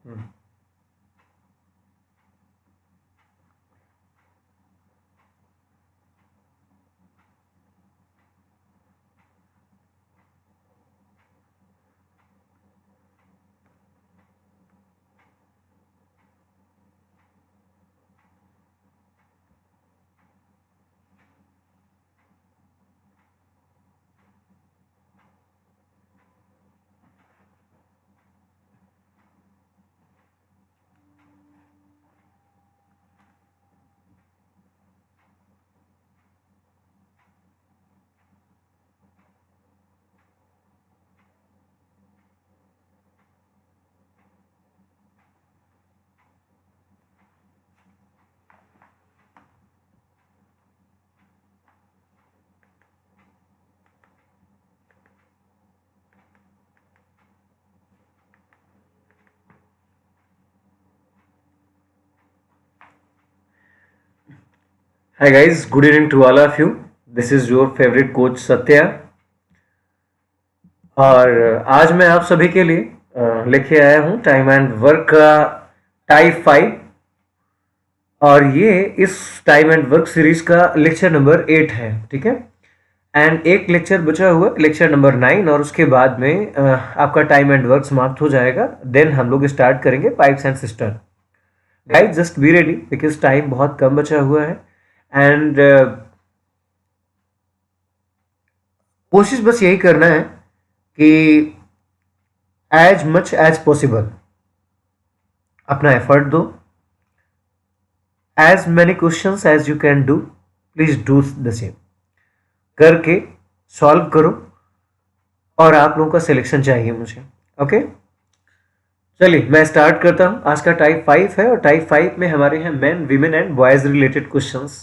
Hi guys, good evening to all of you. This is your favorite coach Satya और आज मैं आप सभी के लिए लेके आया हूँ टाइम एंड वर्क का टाइप 5 और ये इस टाइम एंड वर्क सीरीज का लेक्चर नंबर 8 है, ठीक है। एंड एक लेक्चर बचा हुआ लेक्चर नंबर 9 और उसके बाद में आपका टाइम एंड वर्क समाप्त हो जाएगा। देन हम लोग स्टार्ट करेंगे pipes and system. Guys just be ready because time बहुत कम बचा हुआ है एंड कोशिश बस यही करना है कि एज मच एज पॉसिबल अपना एफर्ट दो। As many questions as you can do, please do the same. करके सॉल्व करो और आप लोगों का सिलेक्शन चाहिए मुझे, ओके। चलिए मैं स्टार्ट करता हूं। आज का टाइप 5 है और टाइप 5 में हमारे हैं main women and boys related questions.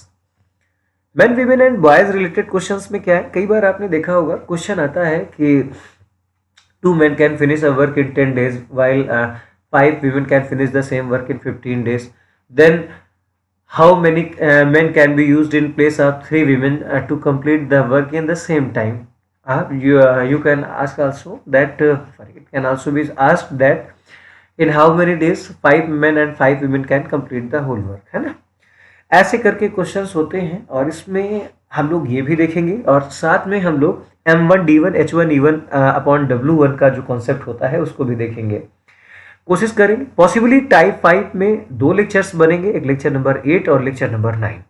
Main women and boys related questions में क्या है, कई बार आपने देखा होगा क्वेश्चन आता है कि 2 men can finish a work in 10 days while 5 women can finish the same work in 15 days. Then how many men can be used in place of 3 women to complete the work in the same time? You can ask also that it can also be asked that in how many days 5 men and 5 women can complete the whole work, है ना। ऐसे करके questions होते हैं और इसमें हम लोग ये भी देखेंगे और साथ में हम लोग M1 D1 H1 E1 upon W1 का जो कॉन्सेप्ट होता है उसको भी देखेंगे। कोशिश करेंगे पॉसिबली टाइप 5 में 2 लेक्चर्स बनेंगे, एक लेक्चर नंबर 8 और लेक्चर नंबर 9,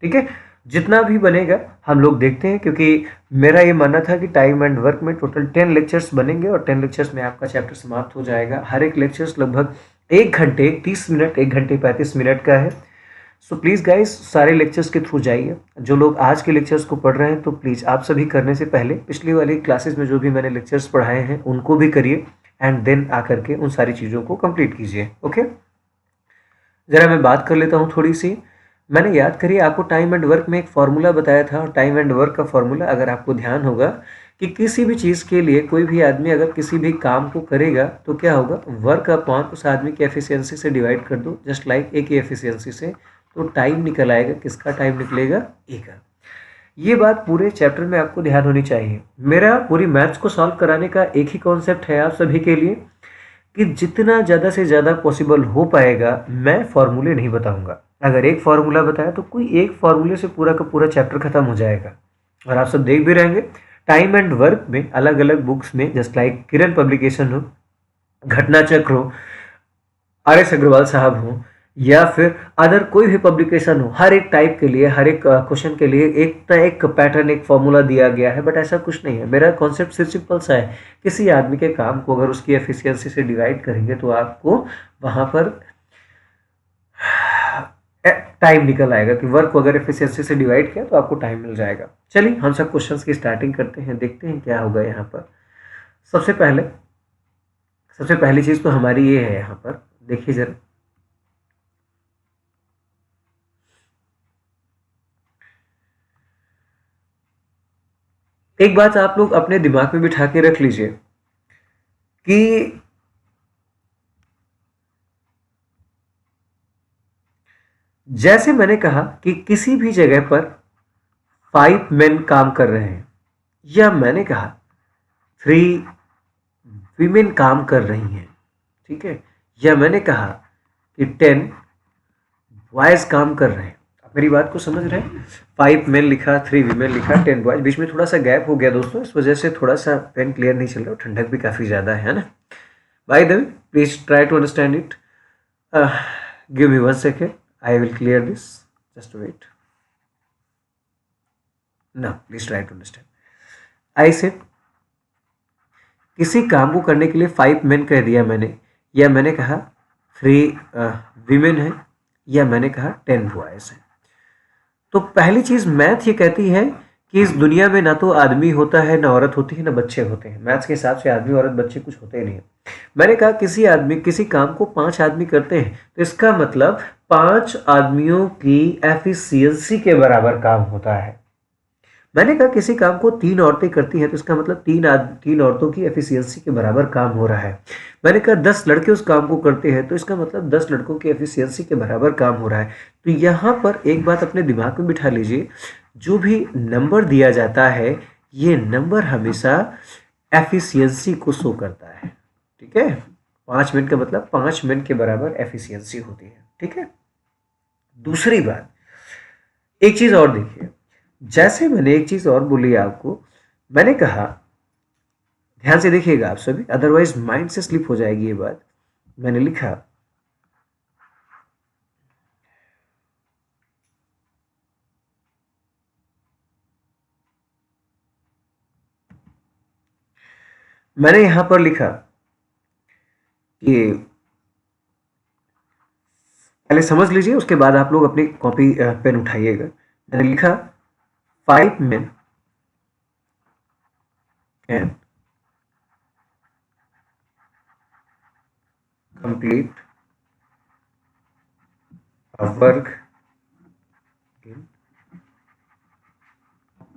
ठीक है। जितना भी बनेगा हम लोग देखते हैं, क्योंकि मेरा ये मानना था कि टाइम एंड वर्क में टोटल 10 लेक्चर्स बनेंगे और 10 लेक्चर्स में आपका चैप्टर समाप्त हो जाएगा। हर एक लेक्चर्स लगभग 1 घंटे 30 मिनट 1 घंटे 35 मिनट का है। सो प्लीज़ गाइस सारे लेक्चर्स के थ्रू जाइए। जो लोग आज के लेक्चर्स को पढ़ रहे हैं तो प्लीज़ आप सभी करने से पहले पिछली वाली क्लासेस में जो भी मैंने लेक्चर्स पढ़ाए हैं उनको भी करिए एंड देन आकर के उन सारी चीज़ों को कंप्लीट कीजिए, ओके। ज़रा मैं बात कर लेता हूँ थोड़ी सी। मैंने याद करिए आपको टाइम एंड वर्क में एक फार्मूला बताया था और टाइम एंड वर्क का फार्मूला अगर आपको ध्यान होगा कि किसी भी चीज़ के लिए कोई भी आदमी अगर किसी भी काम को करेगा तो क्या होगा, वर्क अपॉन उस आदमी की एफिशिएंसी से डिवाइड कर दो, जस्ट लाइक ए की एफिशिएंसी से, तो टाइम निकल आएगा। किसका टाइम निकलेगा? ए का। ये बात पूरे चैप्टर में आपको ध्यान होनी चाहिए। मेरा पूरी मैथ्स को सॉल्व कराने का एक ही कॉन्सेप्ट है आप सभी के लिए कि जितना ज़्यादा से ज़्यादा पॉसिबल हो पाएगा मैं फॉर्मूले नहीं बताऊंगा। अगर एक फार्मूला बताया तो कोई एक फार्मूले से पूरा का पूरा चैप्टर खत्म हो जाएगा। और आप सब देख भी रहेंगे टाइम एंड वर्क में अलग अलग बुक्स में, जस्ट लाइक किरण पब्लिकेशन हो, घटना चक्र हो, आर एस अग्रवाल साहब हो, या फिर अदर कोई भी पब्लिकेशन हो, हर एक टाइप के लिए हर एक क्वेश्चन के लिए एक ना एक पैटर्न एक फॉर्मूला दिया गया है। बट ऐसा कुछ नहीं है। मेरा कॉन्सेप्ट सिर्फ सिंपल सा है, किसी आदमी के काम को अगर उसकी एफिशिएंसी से डिवाइड करेंगे तो आपको वहां पर टाइम निकल आएगा कि वर्क को अगर एफिशिएंसी से डिवाइड किया तो आपको टाइम मिल जाएगा। चलिए हम सब क्वेश्चंस की स्टार्टिंग करते हैं, देखते हैं क्या होगा यहाँ पर। सबसे पहली चीज तो हमारी ये है, यहाँ पर देखिए जरा, एक बात आप लोग अपने दिमाग में बिठा के रख लीजिए कि जैसे मैंने कहा कि किसी भी जगह पर 5 मेन काम कर रहे हैं, या मैंने कहा 3 वीमेन काम कर रही हैं, ठीक है, या मैंने कहा कि 10 बॉयज काम कर रहे हैं। आप मेरी बात को समझ रहे हैं? 5 मेन लिखा, 3 वीमेन लिखा, 10 बॉयज। बीच में थोड़ा सा गैप हो गया दोस्तों, इस वजह से थोड़ा सा पेन क्लियर नहीं चल रहा, ठंडक भी काफ़ी ज़्यादा है ना। By the way, please try to understand it. Give me 1 second, I will clear this, just wait. ना, please try to understand. I said किसी काम को करने के लिए 5 मेन कह दिया मैंने, या मैंने कहा 3 वीमेन है, या मैंने कहा 10 बॉयज हैं। तो पहली चीज मैथ ये कहती है कि इस दुनिया में ना तो आदमी होता है, ना औरत होती है, ना बच्चे होते हैं। मैथ्स के हिसाब से आदमी औरत बच्चे कुछ होते ही नहीं है। मैंने कहा किसी काम को 5 आदमी करते हैं, तो इसका मतलब 5 आदमियों की एफिशिएंसी के बराबर काम होता है। मैंने कहा किसी काम को 3 औरतें करती हैं, तो इसका मतलब 3 औरतों की एफिशिएंसी के बराबर काम हो रहा है। मैंने कहा 10 लड़के उस काम को करते हैं, तो इसका मतलब 10 लड़कों की एफिशिएंसी के बराबर काम हो रहा है। तो यहाँ पर एक बात अपने दिमाग में बिठा लीजिए, जो भी नंबर दिया जाता है, ये नंबर हमेशा एफिशिएंसी को शो करता है। ठीक है, 5 मिनट का मतलब 5 मिनट के बराबर एफिशिएंसी होती है। ठीक है, दूसरी बात, एक चीज और देखिए, जैसे मैंने एक चीज और बोली आपको, मैंने कहा, ध्यान से देखिएगा आप सभी, अदरवाइज माइंड से स्लिप हो जाएगी ये बात। मैंने लिखा मैंने यहां पर लिखा कि पहले समझ लीजिए, उसके बाद आप लोग अपनी कॉपी पेन उठाइएगा। मैंने लिखा 5 men can complete a work in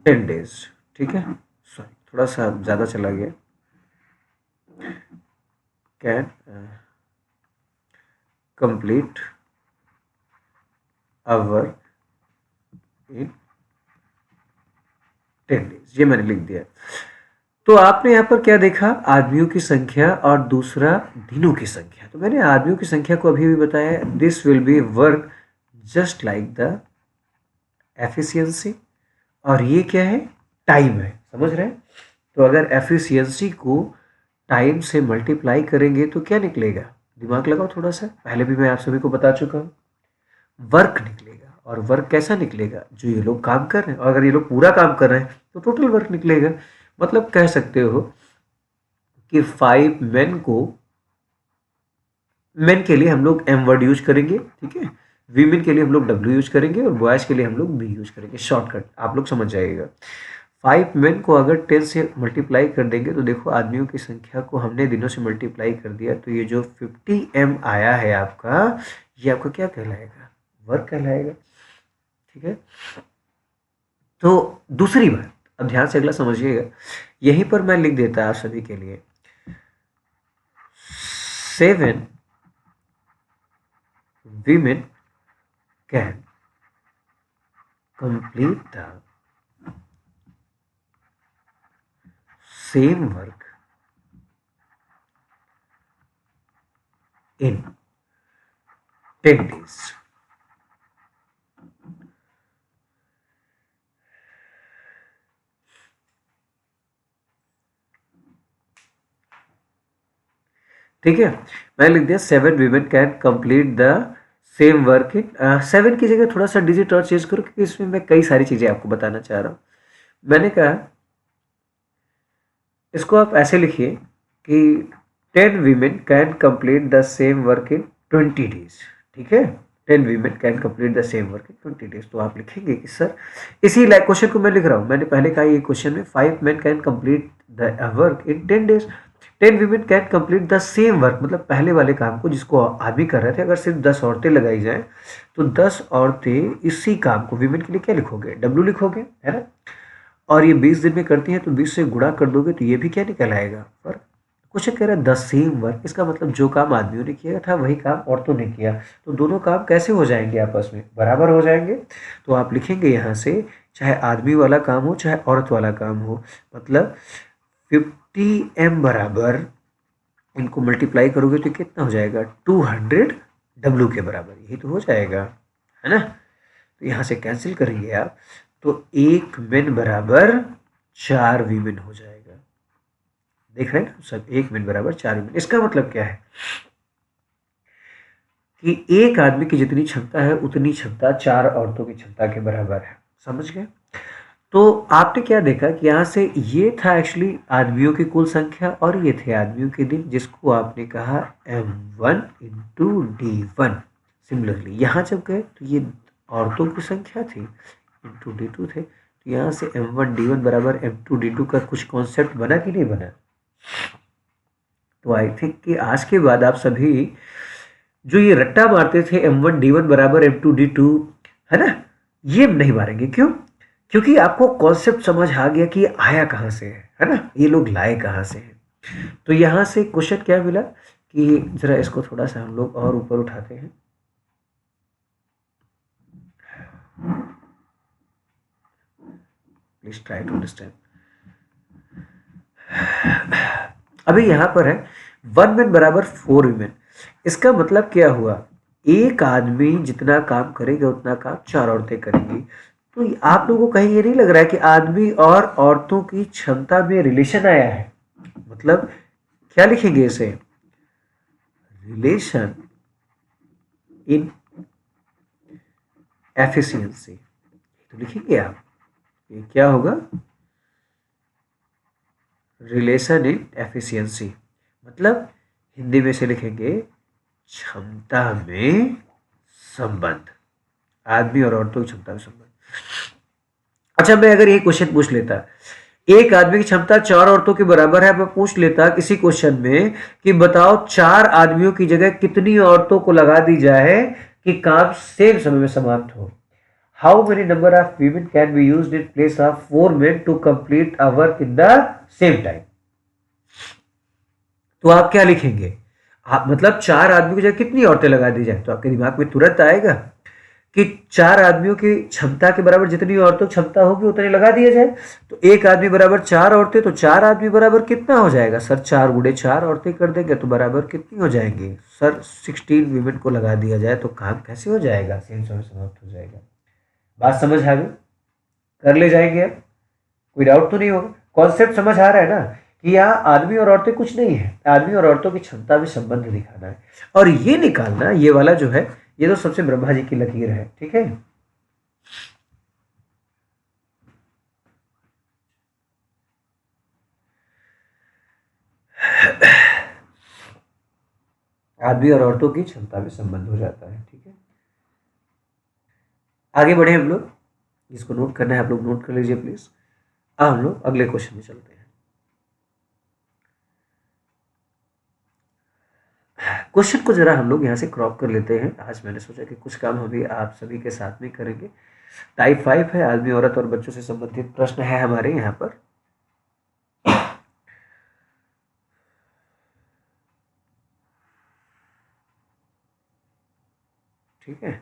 10 days। ठीक है, सॉरी थोड़ा सा ज़्यादा चला गया। Can complete a work in 10 days, ये मैंने लिख दिया। तो आपने यहाँ पर क्या देखा, आदमियों की संख्या और दूसरा दिनों की संख्या। तो मैंने आदमियों की संख्या को अभी भी बताया, this will B work just like the efficiency, और ये क्या है, टाइम है। समझ रहे हैं? तो अगर एफिशिएंसी को टाइम से मल्टीप्लाई करेंगे तो क्या निकलेगा, दिमाग लगाओ थोड़ा सा, पहले भी मैं आप सभी को बता चुका हूँ, वर्क निकलेगा। और वर्क कैसा निकलेगा, जो ये लोग काम कर रहे हैं, और अगर ये लोग पूरा काम कर रहे हैं तो टोटल वर्क निकलेगा। मतलब कह सकते हो कि 5 मेन के लिए हम लोग एम वर्ड यूज करेंगे, ठीक है, वीमेन के लिए हम लोग डब्ल्यू यूज करेंगे, और बॉयज के लिए हम लोग बी यूज करेंगे। शॉर्टकट आप लोग समझ जाइएगा। 5 मेन को अगर 10 से मल्टीप्लाई कर देंगे, तो देखो आदमियों की संख्या को हमने दिनों से मल्टीप्लाई कर दिया, तो ये जो 50 आया है आपका, ये आपका क्या कहलाएगा, वर्क कहलाएगा। ठीक है, तो दूसरी बात, अब ध्यान से अगला समझिएगा, यहीं पर मैं लिख देता आप सभी के लिए 7 women can complete the same work in 10 days। ठीक है, मैं लिख दिया 7 women can complete the same work इन 7 की जगह थोड़ा सा डिजिट और चेंज करो, क्योंकि इसमें मैं कई सारी चीज़ें आपको बताना चाह रहा हूँ। मैंने कहा इसको आप ऐसे लिखिए कि 10 women can complete the same work in 20 days. ठीक है, 10 women can complete the same work in 20 days. तो आप लिखेंगे कि सर, इसी लाइक क्वेश्चन को मैं लिख रहा हूँ, मैंने पहले कहा ये क्वेश्चन में 5 men can complete the work in 10 days, 10 women can complete the same work, मतलब पहले वाले काम को जिसको आदमी कर रहे थे, अगर सिर्फ 10 औरतें लगाई जाएं, तो 10 औरतें इसी काम को, वीमेन के लिए क्या लिखोगे, डब्ल्यू लिखोगे, है ना, और ये 20 दिन में करती हैं, तो 20 से गुणा कर दोगे, तो ये भी क्या निकल आएगा, वर्क। क्वेश्चन कह रहा है द सेम वर्क, इसका मतलब जो काम आदमियों ने किया था वही काम औरतों ने किया, तो दोनों काम कैसे हो जाएंगे, आपस में बराबर हो जाएंगे। तो आप लिखेंगे यहाँ से, चाहे आदमी वाला काम हो चाहे औरत वाला काम हो, मतलब 50 m बराबर इनको मल्टीप्लाई करोगे तो कितना हो जाएगा, 200 W के बराबर, यही तो हो जाएगा, है ना। तो यहाँ से कैंसिल करेंगे आप, तो 1 मेन बराबर 4 वीमेन हो जाएगा। देख रहे हैं ना सब, 1 मेन बराबर 4 वीमेन। इसका मतलब क्या है कि एक आदमी की जितनी क्षमता है उतनी क्षमता 4 औरतों की क्षमता के बराबर है। समझ गए। तो आपने क्या देखा कि यहाँ से ये था एक्चुअली आदमियों की कुल संख्या और ये थे आदमियों के दिन, जिसको आपने कहा M1 इंटू D1। सिमिलरली यहाँ जब गए तो ये औरतों की संख्या थी इंटू D2 थे, तो यहाँ से M1 D1 बराबर M2 D2 का कुछ कॉन्सेप्ट बना कि नहीं बना। तो आई थिंक कि आज के बाद आप सभी जो ये रट्टा मारते थे M1 D1 बराबर M2 D2, है ना, ये नहीं मारेंगे। क्यों? क्योंकि आपको कॉन्सेप्ट समझ आ गया कि ये आया कहाँ से है ना, ये लोग लाए कहाँ से हैं। तो यहाँ से क्वेश्चन क्या मिला कि जरा इसको थोड़ा सा हम लोग और ऊपर उठाते हैं। Please try to understand. अभी यहाँ पर है 1 मैन बराबर 4 वीमेन। इसका मतलब क्या हुआ, एक आदमी जितना काम करेगा उतना काम 4 औरतें करेंगी। तो आप लोगों को कहीं ये नहीं लग रहा है कि आदमी और औरतों की क्षमता में रिलेशन आया है। मतलब क्या लिखेंगे इसे, रिलेशन इन एफिशिएंसी, तो लिखेंगे आप, ये क्या होगा, रिलेशन इन एफिशिएंसी। मतलब हिंदी में से लिखेंगे क्षमता में संबंध, आदमी और औरतों की क्षमता में संबंध। अच्छा, मैं अगर ये क्वेश्चन पूछ लेता, एक आदमी की क्षमता 4 औरतों के बराबर है, मैं पूछ लेता किसी क्वेश्चन में कि बताओ 4 आदमियों की जगह कितनी औरतों को लगा दी जाए कि काम सेम समय में समाप्त हो। How many number of women can be used in place of 4 men to complete a work in the same time. तो आप क्या लिखेंगे, आप मतलब 4 आदमियों की जगह कितनी औरतें लगा दी जाए, तो आपके दिमाग में तुरंत आएगा कि 4 आदमियों की क्षमता के बराबर जितनी औरतों की क्षमता होगी उतनी लगा दिया जाए। तो एक आदमी बराबर 4 औरतें, तो 4 आदमी बराबर कितना हो जाएगा सर, 4 गुणे 4 औरतें कर देंगे तो बराबर कितनी हो जाएंगी सर, 16 वीमेन को लगा दिया जाए तो काम कैसे हो जाएगा, सेम समय समाप्त हो जाएगा। बात समझ आ गई, कर ले जाएंगे अब, कोई डाउट तो नहीं होगा, कॉन्सेप्ट समझ आ रहा है ना कि यहाँ आदमी और औरतें कुछ नहीं है, आदमी और औरतों की क्षमता में संबंध दिखाना है और ये निकालना, ये वाला जो है ये तो सबसे ब्रह्मा जी की लकीर है। ठीक है, आदमी और औरतों की क्षमता में संबंध हो जाता है। ठीक है, आगे बढ़े हम लोग, जिसको नोट करना है आप लोग नोट कर लीजिए प्लीज। अब हम लोग अगले क्वेश्चन में चलते हैं। क्वेश्चन को जरा हम लोग यहाँ से क्रॉप कर लेते हैं। आज मैंने सोचा कि कुछ काम अभी आप सभी के साथ में करेंगे। टाइप 5 है, आदमी औरत और बच्चों से संबंधित प्रश्न है हमारे यहाँ पर। ठीक है,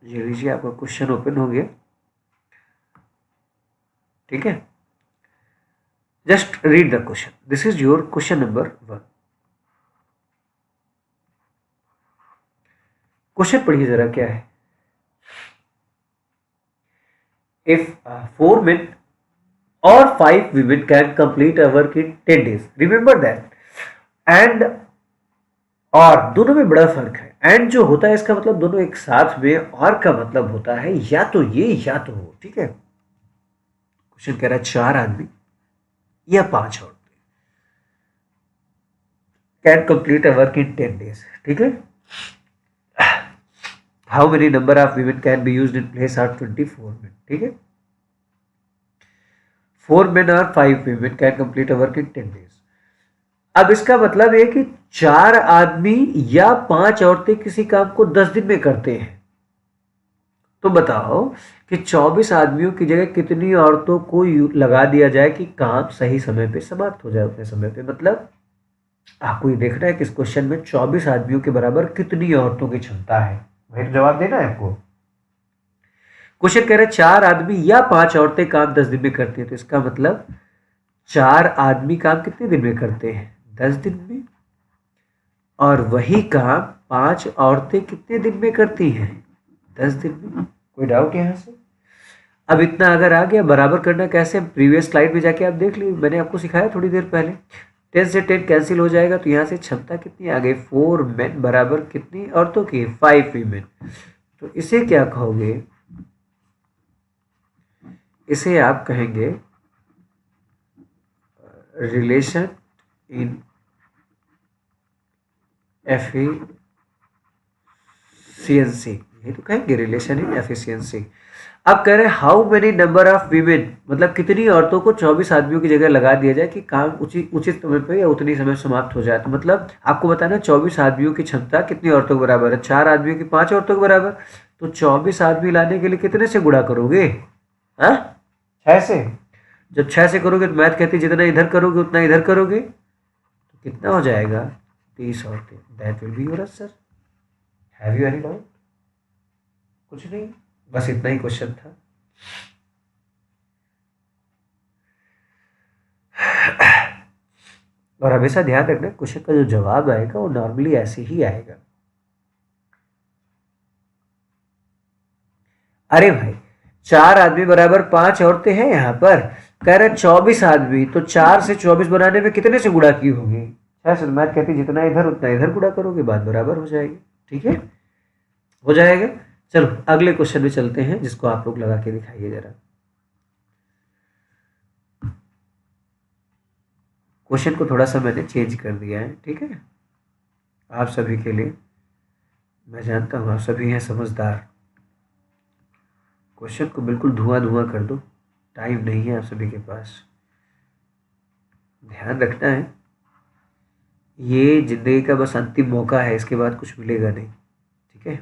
ये लीजिए आपका क्वेश्चन ओपन हो गया। ठीक है, just read the question, this is your question number 1। Question पढ़िए जरा क्या है। If 4 men or 5 women can complete a work in 10 days, remember that, and और दोनों में बड़ा फर्क है। एंड जो होता है इसका मतलब दोनों एक साथ में, और का मतलब होता है या तो ये या तो वो। ठीक है, क्वेश्चन कह रहा है 4 आदमी या 5 औरतें can complete a work in 10 days। ठीक है, how many number of women can be used in place of 24 men। ठीक है, 4 men और 5 women can complete a work in 10 days। अब इसका मतलब है कि 4 आदमी या 5 औरतें किसी काम को 10 दिन में करते हैं। तो बताओ कि 24 आदमियों की जगह कितनी औरतों को लगा दिया जाए कि काम सही समय पे समाप्त हो जाए, उतने समय पे। मतलब आपको ये देखना है कि इस क्वेश्चन में 24 आदमियों के बराबर कितनी औरतों की क्षमता है। भाई तो जवाब देना है आपको। क्वेश्चन कह रहे हैं 4 आदमी या 5 औरतें काम 10 दिन में करती है, तो इसका मतलब 4 आदमी काम कितने दिन में करते हैं? 10 दिन में। और वही काम 5 औरतें कितने दिन में करती हैं? 10 दिन में। कोई डाउट यहाँ से? अब इतना अगर आ गया, बराबर करना कैसे? प्रीवियस स्लाइड में जाके आप देख लीजिए, मैंने आपको सिखाया थोड़ी देर पहले। 10 से 10 कैंसिल हो जाएगा, तो यहाँ से क्षमता कितनी आ गई? 4 मेन बराबर कितनी औरतों की? 5 वीमेन। तो इसे क्या कहोगे? इसे आप कहेंगे रिलेशन इन एफिशिएंसी, ये तो कहेंगे रिलेशन इन एफिशिएंसी। अब कह रहे हैं how many number of women, मतलब कितनी औरतों को 24 आदमियों की जगह लगा दिया जाए कि काम उचित समय पर या उतनी समय समाप्त हो जाए। तो मतलब आपको बताना 24 आदमियों की क्षमता कितनी औरतों के बराबर है? 4 आदमियों की 5 औरतों के बराबर। तो 24 आदमी लाने के लिए कितने से गुणा करोगे? हाँ, 6 से। जब 6 से करोगे तो मैथ कहती है जितना इधर करोगे उतना इधर करोगे, तो कितना हो जाएगा? 30 औरतें। That will be your answer. Have you any doubt? कुछ नहीं, बस इतना ही क्वेश्चन था। और हमेशा ध्यान रखना क्वेश्चन का जो जवाब आएगा वो नॉर्मली ऐसे ही आएगा। अरे भाई 4 आदमी बराबर 5 औरतें हैं, यहाँ पर कह रहे 24 आदमी, तो 4 से 24 बनाने में कितने से गुणा की होगी? 6 से। मैथ कहती जितना इधर उतना इधर गुणा करोगे, बात बराबर हो जाएगी। ठीक है, हो जाएगा। चलो अगले क्वेश्चन में चलते हैं, जिसको आप लोग लगा के दिखाइए जरा। क्वेश्चन को थोड़ा सा मैंने चेंज कर दिया है, ठीक है, आप सभी के लिए। मैं जानता हूँ आप सभी हैं समझदार। क्वेश्चन को बिल्कुल धुआं धुआं कर दो, टाइम नहीं है आप सभी के पास। ध्यान रखना है, ये जिंदगी का बस अंतिम मौका है, इसके बाद कुछ मिलेगा नहीं। ठीक है,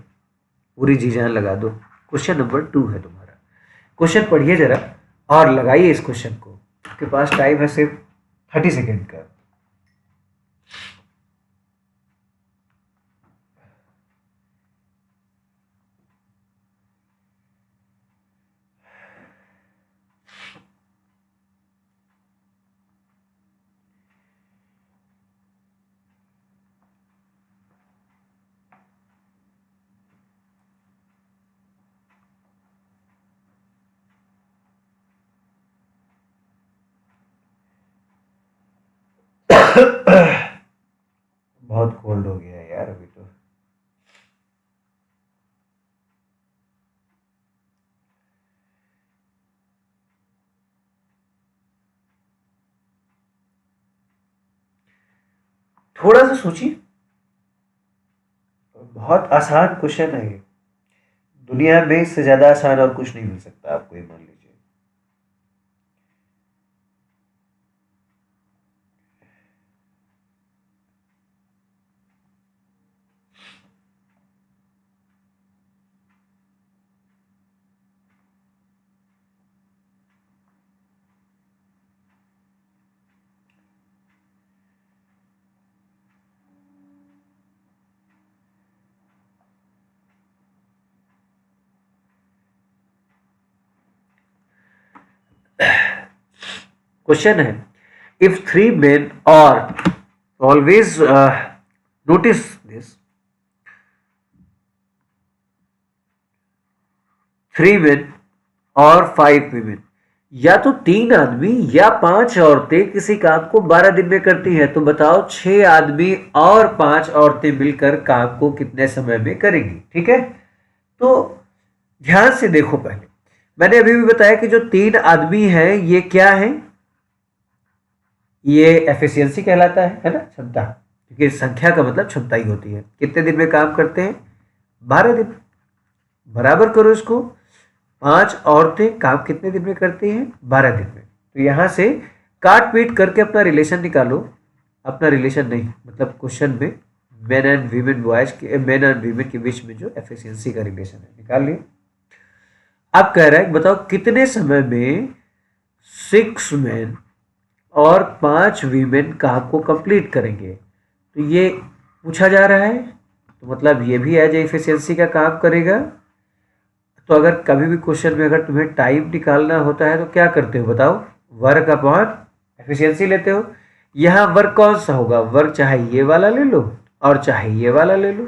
पूरी जी जान लगा दो। क्वेश्चन नंबर 2 है तुम्हारा। क्वेश्चन पढ़िए जरा और लगाइए इस क्वेश्चन को। आपके पास टाइम है सिर्फ 30 सेकेंड का। बहुत कोल्ड हो गया है यार अभी तो। थोड़ा सा सोचिए, बहुत आसान क्वेश्चन है ये। दुनिया में इससे ज्यादा आसान और कुछ नहीं मिल सकता आपको, ये मान लीजिए। क्वेश्चन है इफ 3 men और ऑलवेज नोटिस दिस 3 men और 5 women, या तो 3 आदमी या 5 औरतें किसी काम को 12 दिन में करती हैं, तो बताओ 6 आदमी और 5 औरतें मिलकर काम को कितने समय में करेंगी? ठीक है, तो ध्यान से देखो। पहले मैंने अभी भी बताया कि जो 3 आदमी हैं ये क्या है? ये एफिशिएंसी कहलाता है ना, क्षमता। क्योंकि संख्या का मतलब क्षमता ही होती है। कितने दिन में काम करते हैं? 12 दिन। बराबर करो इसको, 5 औरतें काम कितने दिन में करती हैं? 12 दिन में। तो यहां से काट पीट करके अपना रिलेशन निकालो। अपना रिलेशन नहीं, मतलब क्वेश्चन में मेन एंड वीमेन बॉयज के, मेन एंड वीमेन के बीच में जो एफिशिएंसी का रिलेशन है, निकाल लिया। अब कह रहा है बताओ कितने समय में 6 men और 5 वीमेन काम को कंप्लीट करेंगे। तो ये पूछा जा रहा है, तो मतलब ये भी एज एफिशिएंसी का काम करेगा। तो अगर कभी भी क्वेश्चन में अगर तुम्हें टाइम निकालना होता है तो क्या करते हो बताओ, वर्क अपॉन एफिशिएंसी लेते हो। यहाँ वर्क कौन सा होगा, वर्क चाहे ये वाला ले लो और चाहे ये वाला ले लो,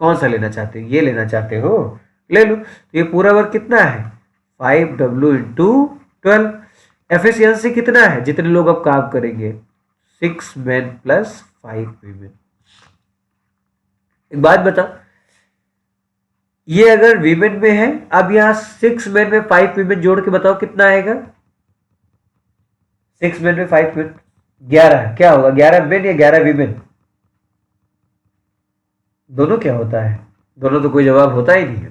कौन सा लेना चाहते हो, ये लेना चाहते हो, ले लो। तो ये पूरा वर्क कितना है 5W इंटू 12। एफिशिएंसी कितना है, जितने लोग अब काम करेंगे 6 men प्लस 5 women। एक बात बताओ, ये अगर वीमेन में है, अब यहां 6 men में 5 women जोड़ के बताओ कितना आएगा। 6 men में 5 women 11, क्या होगा 11 men या 11 वीमेन, दोनों क्या होता है, दोनों तो कोई जवाब होता ही नहीं है।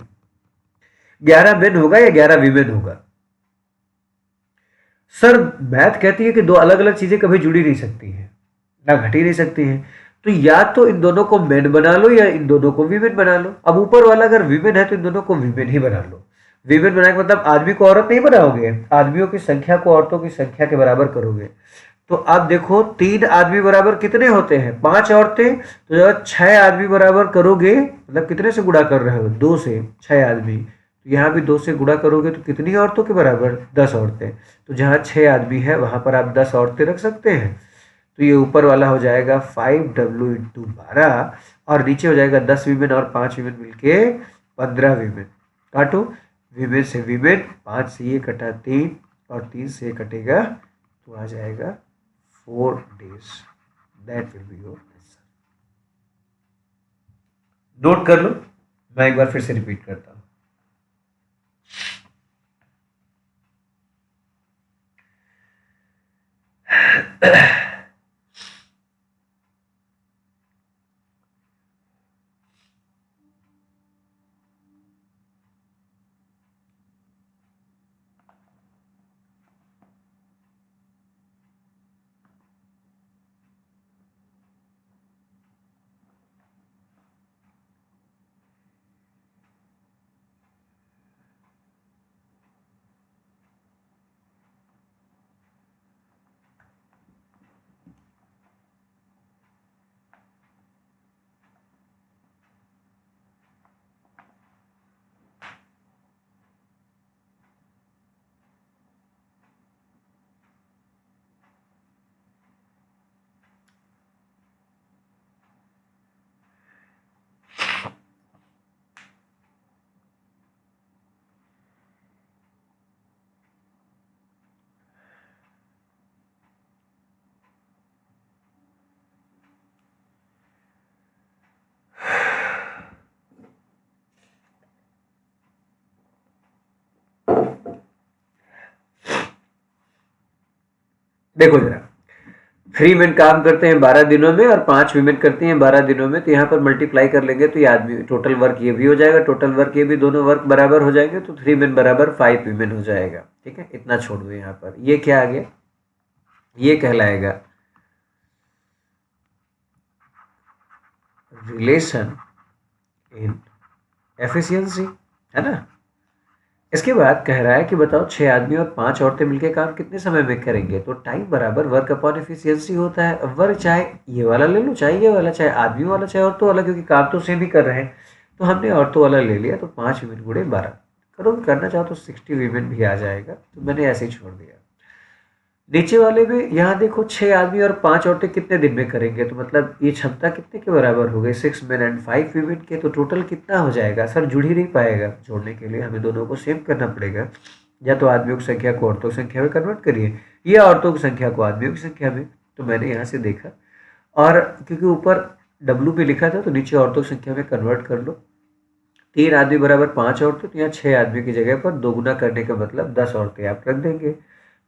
11 men होगा या 11 वीमेन होगा। सर मैथ कहती है कि दो अलग अलग चीजें कभी जुड़ी नहीं सकती है, ना घट ही नहीं सकती है। तो या तो इन दोनों को मेन बना लो या इन दोनों को वीमेन बना लो। अब ऊपर वाला अगर वीमेन है तो इन दोनों को वीमेन ही बना लो। वीमेन बनाने का मतलब आदमी को औरत नहीं बनाओगे, आदमियों की संख्या को औरतों की संख्या के बराबर करोगे। तो अब देखो 3 आदमी बराबर कितने होते हैं, 5 औरतें। तो जब 6 आदमी बराबर करोगे, मतलब कितने से गुणा कर रहे हो, 2 से 6 आदमी। तो यहाँ भी 2 से गुणा करोगे तो कितनी औरतों के बराबर, 10 औरतें। तो जहाँ 6 आदमी है वहां पर आप 10 औरतें रख सकते हैं। तो ये ऊपर वाला हो जाएगा 5W इंटू 12 और नीचे हो जाएगा 10 वीमेन और 5 वीमेन मिलके 15 वीमेन। काटो, वीमेन से वीमेन, 5 से ये कटा 3 और 3 से कटेगा तो आ जाएगा 4 days। That will be your answer. Note कर लो, मैं एक बार फिर से रिपीट करता हूं। देखो जरा, 3 मेन काम करते हैं 12 दिनों में और 5 वीमेन करती हैं 12 दिनों में। तो यहाँ पर मल्टीप्लाई कर लेंगे तो ये आदमी टोटल वर्क ये भी हो जाएगा, टोटल वर्क ये भी, दोनों वर्क बराबर हो जाएंगे। तो 3 मेन बराबर 5 वीमेन हो जाएगा। ठीक है, इतना छोड़ दो यहाँ पर। ये क्या आ गया, ये कहलाएगा रिलेशन इन एफिशिएंसी, है ना। इसके बाद कह रहा है कि बताओ 6 आदमी और 5 औरतें मिलकर काम कितने समय में करेंगे। तो टाइम बराबर वर्क अपॉन एफिशिएंसी होता है। वर्क चाहे ये वाला ले लो, चाहे ये वाला, चाहे आदमी वाला, चाहे औरतों वाला, क्योंकि काम तो सेम ही कर रहे हैं। तो हमने औरतों वाला ले लिया। तो 5 वीमेन गुणे 12 करो, करना चाहो तो 60 वीमेन भी आ जाएगा। तो मैंने ऐसे ही छोड़ दिया। नीचे वाले में यहाँ देखो 6 आदमी और 5 औरतें कितने दिन में करेंगे। तो मतलब ये क्षमता कितने के बराबर हो गई, 6 men एंड 5 women के। तो टोटल कितना हो जाएगा सर, जुड़ ही नहीं पाएगा। जोड़ने के लिए हमें दोनों को सेम करना पड़ेगा। या तो आदमियों की संख्या को औरतों की संख्या में कन्वर्ट करिए, या औरतों की संख्या को आदमियों की संख्या में। तो मैंने यहाँ से देखा, और क्योंकि ऊपर W पे लिखा था तो नीचे औरतों की संख्या में कन्वर्ट कर लो। 3 आदमी बराबर 5 औरतें, तो यहाँ 6 आदमी की जगह पर दोगुना करने का मतलब 10 औरतें आप रख देंगे।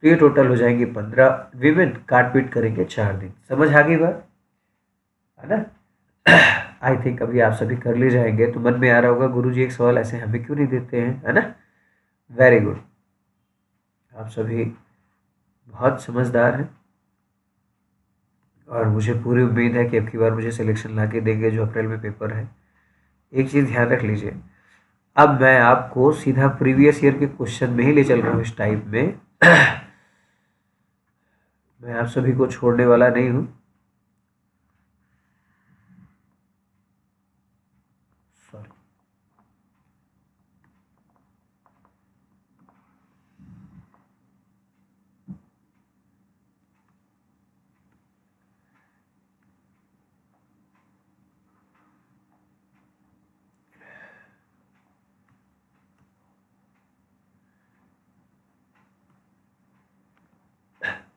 तो ये टोटल हो जाएंगी 15 वीमेन। काट पीट करेंगे 4 दिन। समझ आ गई बात, है ना। आई थिंक अभी आप सभी कर ले जाएंगे। तो मन में आ रहा होगा गुरुजी एक सवाल ऐसे हमें क्यों नहीं देते हैं, है ना। वेरी गुड, आप सभी बहुत समझदार हैं और मुझे पूरी उम्मीद है कि अब की बार मुझे सिलेक्शन ला के देंगे जो अप्रैल में पेपर है। एक चीज़ ध्यान रख लीजिए, अब मैं आपको सीधा प्रीवियस ईयर के क्वेश्चन में ही ले चल रहा हूँ इस टाइप में। मैं आप सभी को छोड़ने वाला नहीं हूँ।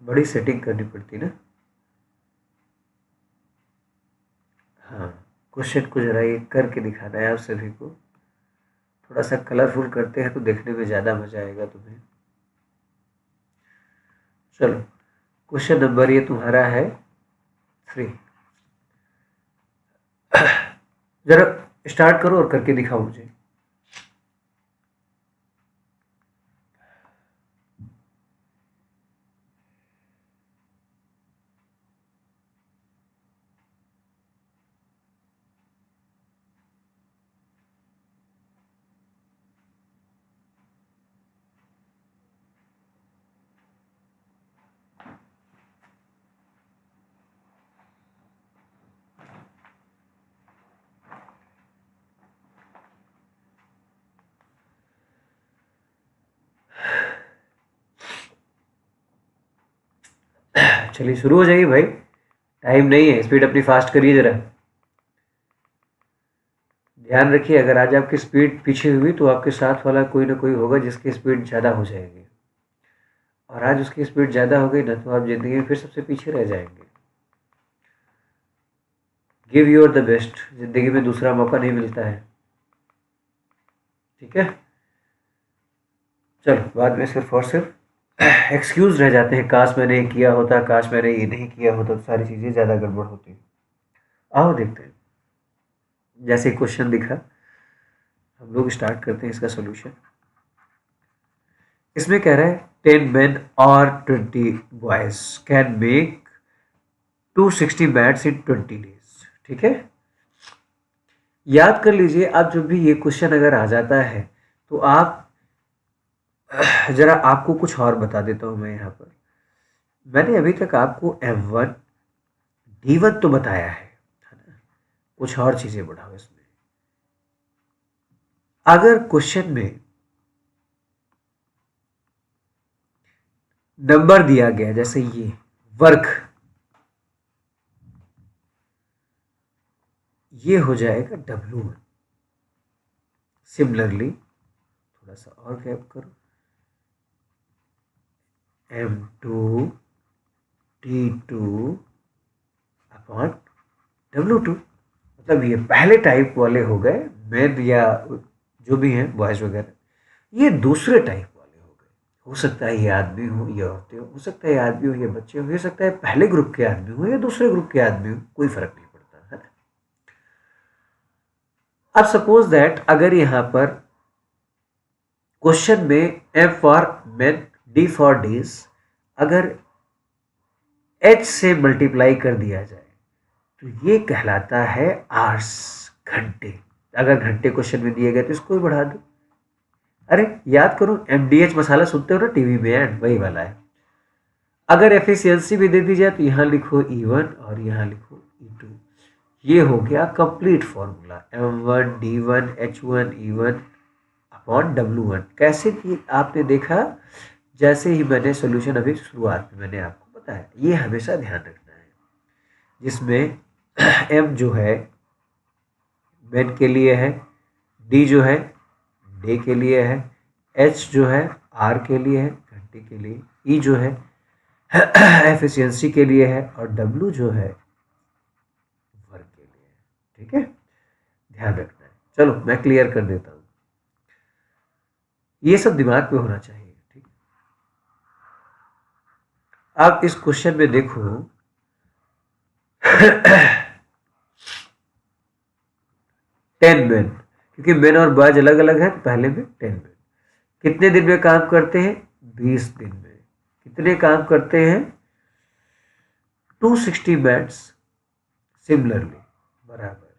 बड़ी सेटिंग करनी पड़ती ना। हाँ, क्वेश्चन को जरा ये करके दिखाना है आप सभी को। थोड़ा सा कलरफुल करते हैं तो देखने में ज़्यादा मजा आएगा तुम्हें। चलो, क्वेश्चन नंबर ये तुम्हारा है 3। जरा स्टार्ट करो और करके दिखाओ मुझे। चलिए शुरू हो जाइए भाई, टाइम नहीं है, स्पीड अपनी फास्ट करिए जरा। ध्यान रखिए, अगर आज आपकी स्पीड पीछे हुई तो आपके साथ वाला कोई ना कोई होगा जिसकी स्पीड ज़्यादा हो जाएगी, और आज उसकी स्पीड ज़्यादा हो गई ना तो आप ज़िंदगी में फिर सबसे पीछे रह जाएंगे। गिव योर द बेस्ट, ज़िंदगी में दूसरा मौका नहीं मिलता है, ठीक है। चलो, बाद में सिर्फ और सिर्फ एक्सक्यूज रह जाते हैं, काश मैंने ये किया होता, काश मैंने ये नहीं किया होता, तो सारी चीज़ें ज़्यादा गड़बड़ होती। आओ देखते हैं, जैसे क्वेश्चन दिखा हम लोग स्टार्ट करते हैं इसका सोल्यूशन। इसमें कह रहा है 10 men और 20 boys can make 260 mats in 20 days, ठीक है। याद कर लीजिए, आप जब भी ये क्वेश्चन अगर आ जाता है तो आप जरा आपको कुछ और बता देता हूं मैं यहाँ पर। मैंने अभी तक आपको M1 D1 तो बताया है ना, कुछ और चीजें बढ़ाओ इसमें। अगर क्वेश्चन में नंबर दिया गया जैसे ये वर्क, ये हो जाएगा W1। सिमिलरली थोड़ा सा और गैप करो, M2 D2 अपॉन W2। मतलब ये पहले टाइप वाले हो गए, मेन या जो भी हैं बॉयज वगैरह, ये दूसरे टाइप वाले हो गए। हो सकता है ये आदमी हो, ये औरतें हो सकता है ये आदमी हो, ये बच्चे हो सकता है पहले ग्रुप के आदमी हो या दूसरे ग्रुप के आदमी हो, कोई फर्क नहीं पड़ता है। अब सपोज दैट अगर यहाँ पर क्वेश्चन में M for main D for days अगर H से मल्टीप्लाई कर दिया जाए तो ये कहलाता है आवर्स, घंटे। अगर घंटे क्वेश्चन में दिए गए तो इसको भी बढ़ा दो। अरे याद करो, MDH मसाला सुनते हो ना टीवी में, ऐड वही वाला है। अगर एफिशिएंसी भी दे दी जाए तो यहाँ लिखो E1 और यहाँ लिखो E2। ये हो गया complete formula M1 D1 H1 E1 upon W1। कैसे कि आपने देखा, जैसे ही मैंने सोल्यूशन अभी शुरुआत में मैंने आपको बताया, ये हमेशा ध्यान रखना है, जिसमें M जो है मेन के लिए है, D जो है डे के लिए है, H जो है R के लिए है घंटे के लिए, E जो है एफिशिएंसी के लिए है, और W जो है वर्क के लिए है, ठीक है। ध्यान रखना है। चलो मैं क्लियर कर देता हूँ, ये सब दिमाग में होना चाहिए, ठीक। आप इस क्वेश्चन में देखो 10 मैन, क्योंकि मैन और बॉयज अलग अलग है, पहले में 10 मैन कितने दिन में काम करते हैं, 20 दिन में। कितने काम करते हैं, 260 मैट्स। सिमिलरली बराबर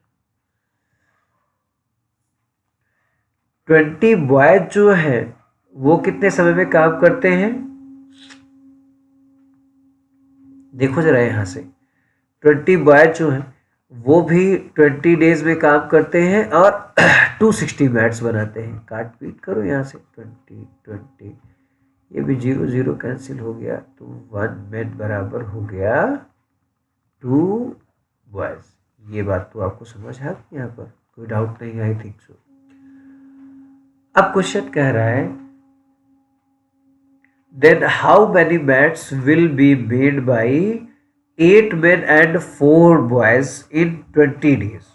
20 बॉयज जो है वो कितने समय में काम करते हैं, देखो जरा यहां से, 20 बॉयज जो है वो भी 20 डेज में काम करते हैं और 260 मैट्स बनाते हैं। काट पीट करो यहाँ से, 20 ये भी 0 0 कैंसिल हो गया, तो 1 मैट बराबर हो गया 2 बॉयज। ये बात तो आपको समझ आ गई, यहाँ पर कोई डाउट नहीं, आई थिंक सो। अब क्वेश्चन कह रहा है then how many mats will be made by 8 men and 4 boys in 20 days?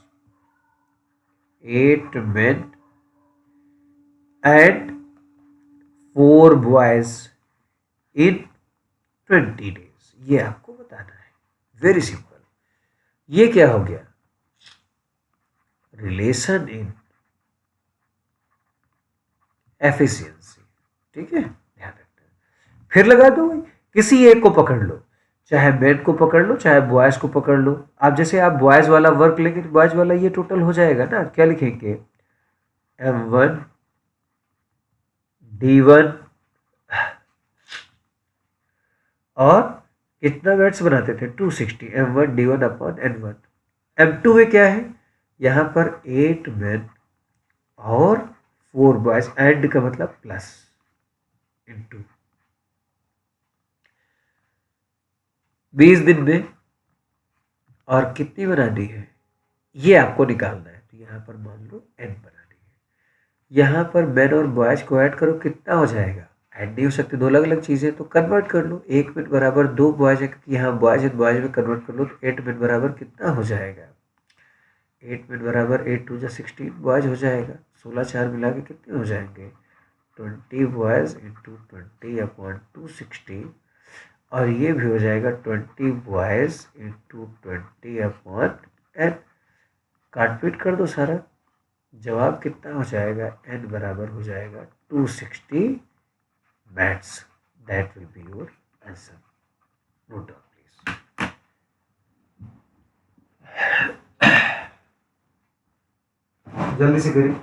8 men and 4 boys in 20 days. ये आपको बताना है. Very simple. ये क्या हो गया? Relation in efficiency. ठीक है, ध्यान रखना. फिर लगा दो. किसी एक को पकड़ लो, चाहे मेन को पकड़ लो चाहे बॉयज को पकड़ लो. आप जैसे आप बॉयज वाला वर्क लेंगे तो बॉयज वाला ये टोटल हो जाएगा ना. क्या लिखेंगे? M1 D1 और कितना मैट्स बनाते थे? 260. M1 D1 upon N1. M2 में क्या है? यहां पर 8 मैन और 4 बॉयज. एंड का मतलब प्लस इनटू 20 दिन में. और कितनी बनानी है ये आपको निकालना है. तो यहां पर मान लो n बनानी है. यहां पर मैन और बॉयज को ऐड करो, कितना हो जाएगा? ऐड नहीं हो सकते, दो अलग अलग चीजें. तो कन्वर्ट कर लो. 1 मिनट बराबर 2 बॉयज है, क्योंकि यहाँ बॉयज है, बॉयज में कन्वर्ट कर लो. तो 8 मिनट बराबर कितना हो जाएगा? 8 मिनट बराबर 8 टू 16 बॉयज हो जाएगा. 16 4 मिला के कितने हो जाएंगे? 20 बॉयज इंटू 20 अपॉन 260. और ये भी हो जाएगा 20 बॉयज इंटू 20 अपॉन एन. काटपीट कर दो सारा. जवाब कितना हो जाएगा? एन बराबर हो जाएगा 260 mats. That will be your answer. Note down please. जल्दी से करिए.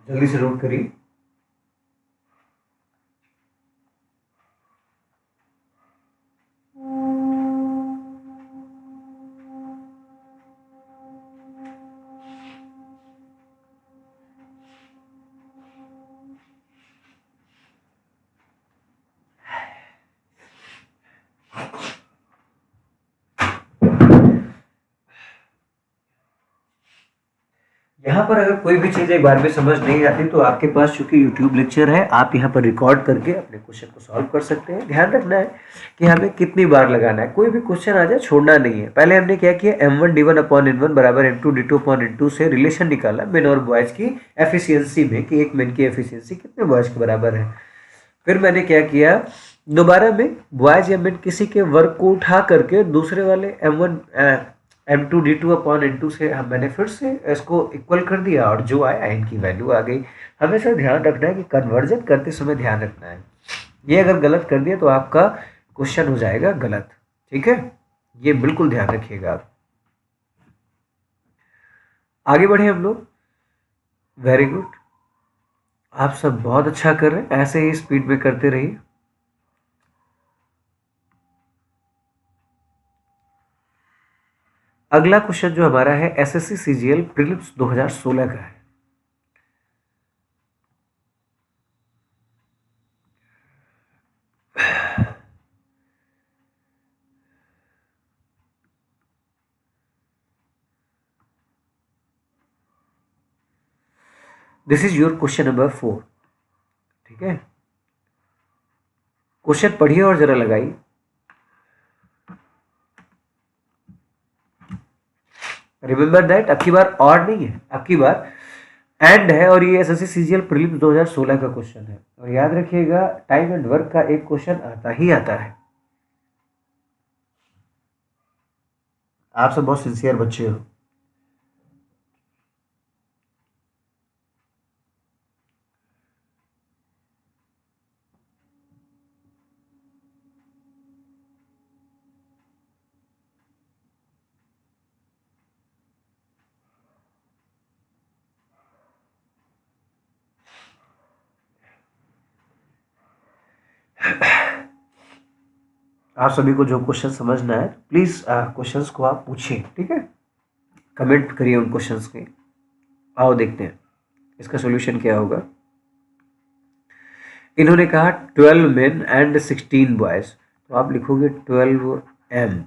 जल्दी से नोट करिए. यहाँ पर अगर कोई भी चीज़ एक बार में समझ नहीं आती तो आपके पास चूंकि यूट्यूब लेक्चर है, आप यहाँ पर रिकॉर्ड करके अपने क्वेश्चन को सॉल्व कर सकते हैं. ध्यान रखना है कि हमें कितनी बार लगाना है. कोई भी क्वेश्चन आ जाए छोड़ना नहीं है. पहले हमने क्या किया? M1 D1 अपॉन N1 बराबर M2 D2 अपॉन N2 से रिलेशन निकाला मेन और बॉयज की एफिशिएंसी में, कि एक मेन की एफिशिएंसी कितने बॉयज के बराबर है. फिर मैंने क्या किया? दोबारा में बॉयज या मेन किसी के वर्क को उठा करके दूसरे वाले M2 D2 अपॉन N2 से मैंने फिर से इसको इक्वल कर दिया और जो आया इनकी वैल्यू आ गई. हमेशा ध्यान रखना है कि कन्वर्जन करते समय ध्यान रखना है. ये अगर गलत कर दिया तो आपका क्वेश्चन हो जाएगा गलत. ठीक है, ये बिल्कुल ध्यान रखिएगा आप. आगे बढ़े हम लोग. Very good. आप सब बहुत अच्छा कर रहे हैं. ऐसे ही स्पीड में करते रहिए. अगला क्वेश्चन जो हमारा है एसएससी सीजीएल प्रीलिम्स 2016 का है. This is your question number 4. ठीक है, क्वेश्चन पढ़िए और जरा लगाइए. रिमेंबर दैट, अब की बार और नहीं है, अब की बार एंड है. और ये एसएससी सीजीएल प्रीलिम्स 2016 का क्वेश्चन है. और याद रखिएगा टाइम एंड वर्क का एक क्वेश्चन आता ही आता है. आप सब बहुत सिंसियर बच्चे हो. आप सभी को जो क्वेश्चन समझना है प्लीज क्वेश्चंस को आप पूछिए, ठीक है, कमेंट करिए उन क्वेश्चंस के। आओ देखते हैं इसका सॉल्यूशन क्या होगा। इन्होंने कहा 12 मेन एंड 16 बॉयज, तो आप लिखोगे 12 एम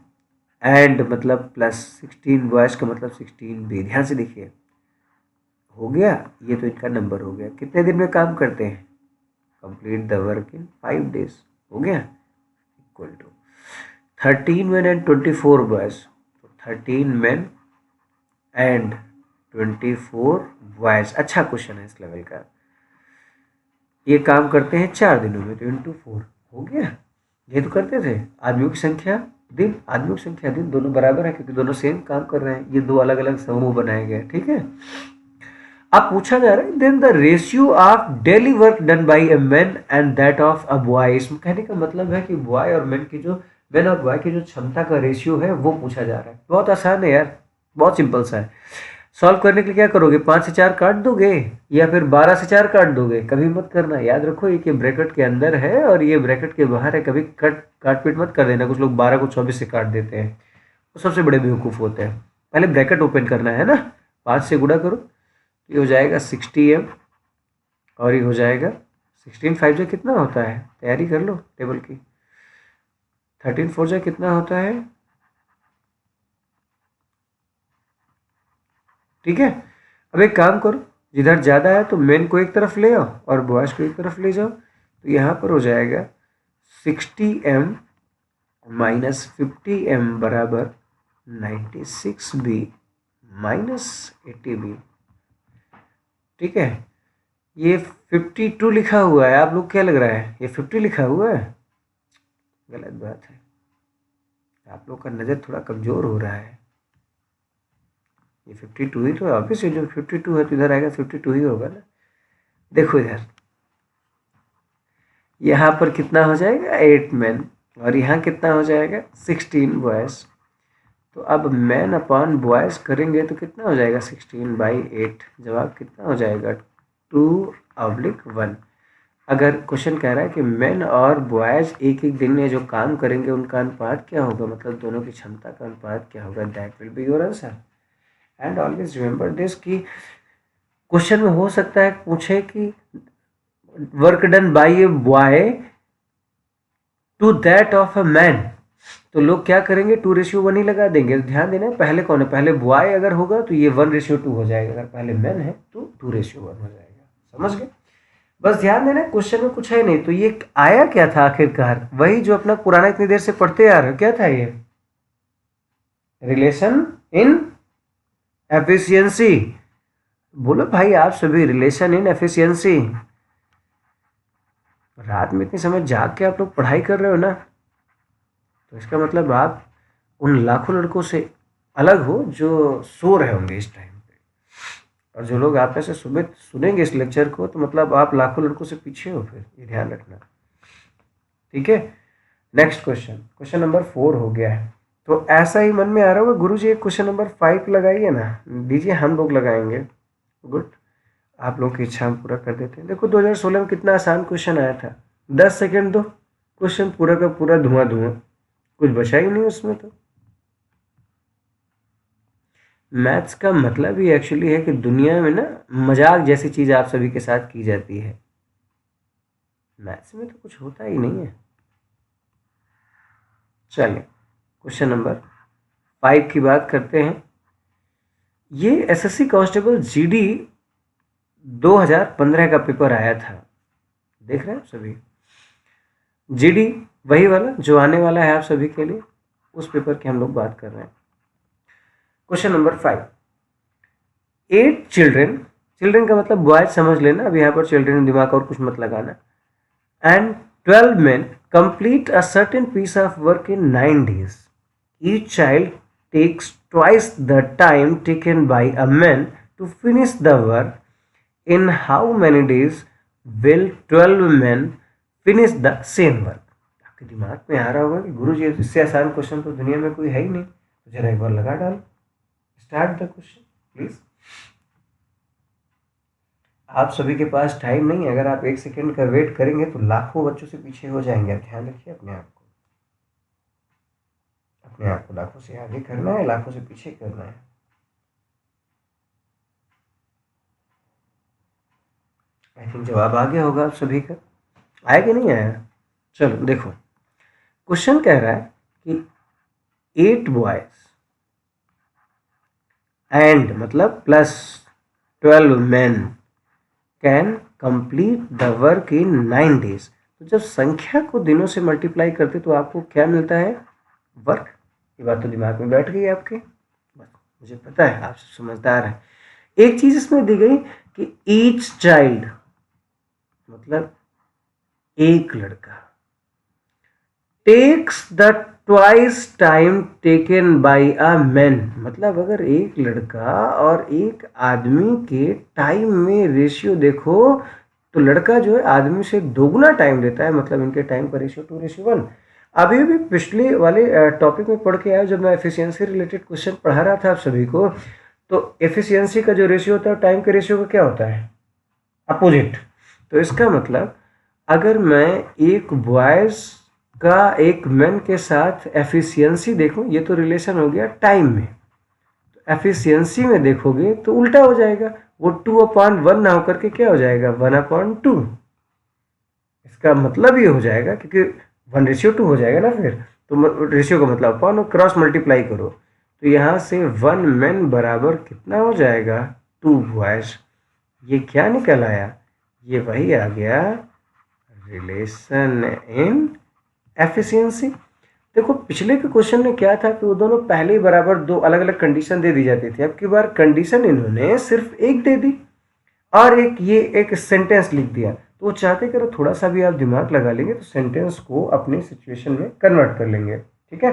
एंड मतलब प्लस 16 बॉयज का मतलब 16 बी। ध्यान से देखिए, हो गया, ये तो इनका नंबर हो गया। कितने दिन में काम करते हैं? Complete the work in 5 days। हो गया, equal to 13 men and 24 boys, तो 13 men and 24 boys। अच्छा क्वेश्चन है इस लेवल का। ये काम करते हैं 4 दिनों में, तो इंटू 4 हो गया। ये तो करते थे। आदमियों की संख्या दिन, आदमियों की संख्या दिन, दोनों बराबर है क्योंकि दोनों सेम काम कर रहे हैं। ये दो अलग अलग समूह बनाए गए, ठीक है। अब पूछा जा रहा है then the ratio of daily work done by a man and that of a boy. इसमें कहने का मतलब है कि बॉय और मैन की जो मैन और बॉय की जो क्षमता का रेशियो है वो पूछा जा रहा है। बहुत आसान है यार, बहुत सिंपल सा है। सॉल्व करने के लिए क्या करोगे? 5 से 4 काट दोगे या फिर 12 से 4 काट दोगे? कभी मत करना, याद रखो ये कि ब्रैकेट के अंदर है और ये ब्रैकेट के बाहर है। कभी काट पीट मत कर देना। कुछ लोग 12 को 24 से काट देते हैं, वो सबसे बड़े बेवकूफ़ होते हैं। पहले ब्रैकेट ओपन करना है ना। 5 से गुणा करो, ये हो जाएगा 60m और ये हो जाएगा 16 5 जा कितना होता है? तैयारी कर लो टेबल की। 13 4 जा कितना होता है? ठीक है। अब एक काम करो, जिधर ज़्यादा है तो मेन को एक तरफ ले आओ और बॉयज़ को एक तरफ ले जाओ। तो यहाँ पर हो जाएगा 60m माइनस 50m बराबर 96b माइनस 80b। ठीक है, ये 52 लिखा हुआ है। आप लोग क्या लग रहा है ये 50 लिखा हुआ है? गलत बात है, आप लोग का नज़र थोड़ा कमज़ोर हो रहा है। ये 52 ही तो है, ऑब्वियस जो 52 है तो इधर आएगा 52 ही होगा ना। देखो इधर, यहाँ पर कितना हो जाएगा? 8 मैन और यहाँ कितना हो जाएगा? 16 बॉयज़। तो अब मैन अपॉन बॉयज़ करेंगे तो कितना हो जाएगा? 16/8। जवाब कितना हो जाएगा? 2/1। अगर क्वेश्चन कह रहा है कि मेन और बॉयज़ एक एक दिन में जो काम करेंगे उनका अनुपात क्या होगा, मतलब दोनों की क्षमता का अनुपात क्या होगा, that will be your answer. And always remember this कि क्वेश्चन में हो सकता है पूछे कि work done by a boy to that of a man, तो लोग क्या करेंगे? 2:1 ही लगा देंगे। ध्यान देना, पहले कौन है? पहले बॉय अगर होगा तो ये 1:2 हो जाएगा, अगर पहले मैन है तो 2:1 हो जाएगा। समझ गए? बस ध्यान देना, क्वेश्चन में कुछ है नहीं। तो ये आया क्या था आखिरकार? वही जो अपना पुराना इतनी देर से पढ़ते आ रहे हो। क्या था ये? Relation in efficiency. बोलो भाई आप सभी, रिलेशन इन एफिशिएंसी। रात में इतनी समय जाग के आप लोग पढ़ाई कर रहे हो ना, तो इसका मतलब आप उन लाखों लड़कों से अलग हो जो सो रहे होंगे इस टाइम पे। और जो लोग आप में से सुबह सुनेंगे इस लेक्चर को, तो मतलब आप लाखों लड़कों से पीछे हो, फिर ये ध्यान रखना। ठीक है, नेक्स्ट क्वेश्चन, क्वेश्चन नंबर 4 हो गया है। तो ऐसा ही मन में आ रहा होगा गुरुजी एक क्वेश्चन नंबर 5 लगाइए ना। दीजिए, हम लोग लगाएंगे। गुड, आप लोगों की इच्छा हम पूरा कर देते हैं। देखो 2016 में कितना आसान क्वेश्चन आया था। 10 सेकेंड दो, क्वेश्चन पूरा का पूरा धुआं धुआं, कुछ बचा ही नहीं उसमें। तो मैथ्स का मतलब ही एक्चुअली है कि दुनिया में ना मजाक जैसी चीज़ आप सभी के साथ की जाती है। मैथ्स में तो कुछ होता ही नहीं है। चलिए क्वेश्चन नंबर 5 की बात करते हैं। ये एसएससी कांस्टेबल जीडी 2015 का पेपर आया था। देख रहे हैं आप सभी? जीडी वही वाला जो आने वाला है आप सभी के लिए, उस पेपर की हम लोग बात कर रहे हैं। क्वेश्चन नंबर 5, 8 चिल्ड्रेन, चिल्ड्रेन का मतलब बॉयज समझ लेना, अब यहाँ पर चिल्ड्रेन दिमाग और कुछ मत लगाना, and 12 men complete a certain piece of work in 9 days. Each child takes twice the time taken by a man to finish the work. In how many days will 12 men finish the same work? आपके दिमाग में आ रहा होगा कि गुरुजी इससे आसान question तो दुनिया में कोई है ही नहीं, तो जरा एक बार लगा डालो। Start the question please. आप सभी के पास टाइम नहीं है, अगर आप 1 सेकंड का वेट करेंगे तो लाखों बच्चों से पीछे हो जाएंगे। आप ध्यान रखिए अपने आप को, अपने आप को लाखों से आगे करना है, लाखों से पीछे करना है। आई थिंक जवाब आ गया होगा आप सभी का, आया कि नहीं आया? चलो देखो, क्वेश्चन कह रहा है कि 8 बॉयज एंड मतलब plus 12 man can complete the work in 9 days। तो जब संख्या को दिनों से मल्टीप्लाई करते तो आपको क्या मिलता है? वर्क। ये बात तो दिमाग में बैठ गई आपके, बस मुझे पता है आप समझदार हैं। एक चीज इसमें दी गई कि ईच चाइल्ड मतलब एक लड़का takes the twice time taken by a man. मतलब अगर एक लड़का और एक आदमी के टाइम में रेशियो देखो तो लड़का जो है आदमी से दोगुना टाइम देता है, मतलब इनके टाइम का रेशियो 2:1। अभी भी पिछले वाले टॉपिक में पढ़ के आया जब मैं एफिशिएंसी रिलेटेड क्वेश्चन पढ़ा रहा था आप सभी को, तो एफिशिएंसी का जो रेशियो होता है टाइम के रेशियो का क्या होता है? अपोजिट। तो इसका मतलब अगर मैं एक बॉयज का एक मैन के साथ एफिशिएंसी देखूं, ये तो रिलेशन हो गया टाइम में, तो एफिशिएंसी में देखोगे तो उल्टा हो जाएगा, वो 2/1 ना होकर के क्या हो जाएगा? 1/2। इसका मतलब ये हो जाएगा क्योंकि 1:2 हो जाएगा ना, फिर तो रेशियो का मतलब अपॉन क्रॉस मल्टीप्लाई करो, तो यहाँ से 1 मैन बराबर कितना हो जाएगा? 2 बॉयज। ये क्या निकल आया? ये वही आ गया रिलेशन इन एफिशिएंसी। देखो पिछले के क्वेश्चन में क्या था कि वो दोनों पहले ही बराबर दो अलग अलग कंडीशन दे दी जाती थी, अब की बार कंडीशन इन्होंने सिर्फ एक दे दी और एक सेंटेंस लिख दिया। तो वो चाहते कि थोड़ा सा भी आप दिमाग लगा लेंगे तो सेंटेंस को अपनी सिचुएशन में कन्वर्ट कर लेंगे। ठीक है,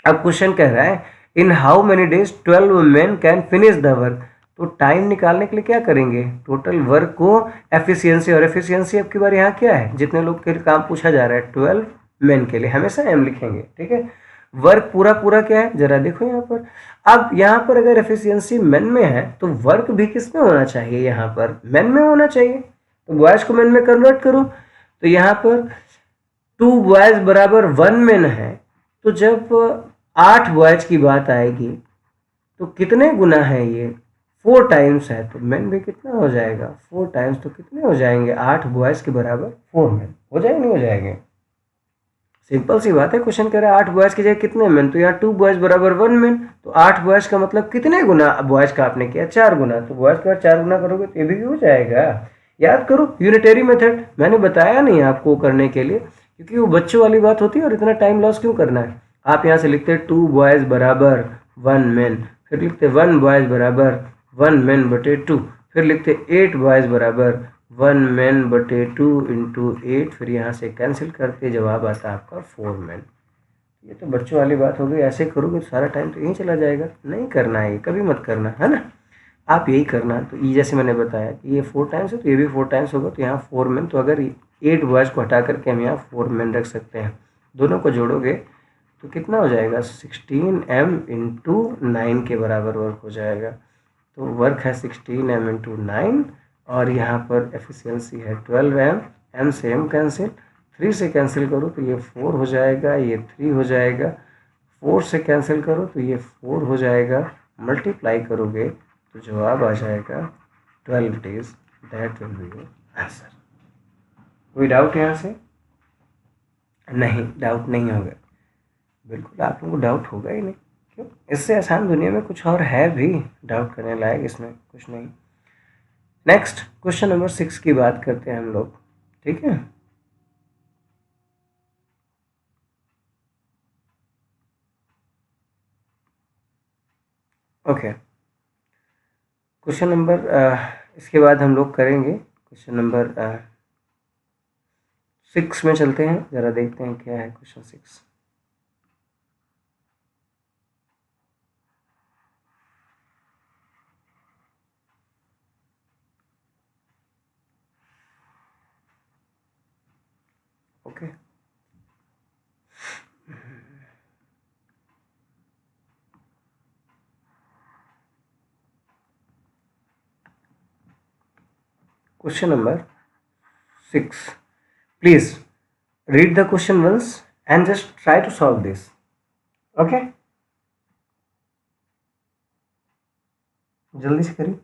अब क्वेश्चन कह रहा है इन how many days 12 man can finish the work. तो टाइम निकालने के लिए क्या करेंगे? टोटल वर्क को एफिशिएंसी, और एफिशिएंसी अब की बार यहाँ क्या है? जितने लोग के काम पूछा जा रहा है 12 मैन के लिए हमेशा एम लिखेंगे। ठीक है, वर्क पूरा पूरा क्या है जरा देखो यहाँ पर। अब यहाँ पर अगर एफिशिएंसी मैन में है तो वर्क भी किस में होना चाहिए? यहाँ पर मैन में होना चाहिए, तो बॉयज को मैन में कन्वर्ट करो। तो यहाँ पर 2 बॉयज बराबर 1 मैन है, तो जब 8 बॉयज की बात आएगी तो कितने गुना है ये? 4 टाइम्स है, तो मैन भी कितना हो जाएगा? 4 टाइम्स, तो कितने हो जाएंगे? 8 बॉयज के बराबर 4 मैन हो जाएंगे नहीं हो जाएंगे? सिंपल सी बात है, क्वेश्चन कह रहा है 8 बॉयज की जगह कितने मैन, तो यहाँ 2 बॉयज बराबर 1 मैन, तो 8 बॉयज का मतलब कितने गुना बॉयज का आपने किया? 4 गुना, तो बॉयज का 4 गुना करोगे तो ये भी हो जाएगा। याद करो यूनिटरी मेथड, मैंने बताया नहीं आपको करने के लिए क्योंकि वो बच्चों वाली बात होती है और इतना टाइम लॉस क्यों करना है। आप यहाँ से लिखते 2 बॉयज बराबर 1 मैन, फिर लिखते 1 बॉयज बराबर 1 मैन बटे 2, फिर लिखते 8 बॉयज बराबर 1 मैन बटे 2 इंटू 8, फिर यहाँ से कैंसिल करते जवाब आता है आपका 4 मैन। ये तो बच्चों वाली बात हो गई, ऐसे करोगे तो सारा टाइम तो यहीं चला जाएगा। नहीं करना है, ये कभी मत करना है ना, आप यही करना। तो ये जैसे मैंने बताया कि ये 4 टाइम्स है तो ये भी 4 टाइम्स होगा, तो यहाँ 4 मैन, तो अगर 8 बॉयज को हटा करके हम यहाँ 4 मैन रख सकते हैं, दोनों को जोड़ोगे तो कितना हो जाएगा? 16m इंटू 9 के बराबर वर्क हो जाएगा। तो वर्क है 16m इंटू 9 और यहाँ पर एफिशिएंसी है 12m, m से m कैंसिल, 3 से कैंसिल करो तो ये 4 हो जाएगा, ये 3 हो जाएगा, 4 से कैंसिल करो तो ये 4 हो जाएगा, मल्टीप्लाई करोगे तो जवाब आ जाएगा 12 days। That will be your answer. कोई डाउट यहाँ से? नहीं, डाउट नहीं होगा, बिल्कुल आप लोगों को डाउट होगा ही नहीं। क्यों? इससे आसान दुनिया में कुछ और है भी डाउट करने लायक, इसमें कुछ नहीं। नेक्स्ट क्वेश्चन नंबर 6 की बात करते हैं हम लोग। ठीक है, ओके। क्वेश्चन नंबर इसके बाद हम लोग करेंगे क्वेश्चन नंबर 6 में चलते हैं, ज़रा देखते हैं क्या है question 6। Okay, question number 6. Please read the question once and just try to solve this. Okay? जल्दी से करिए.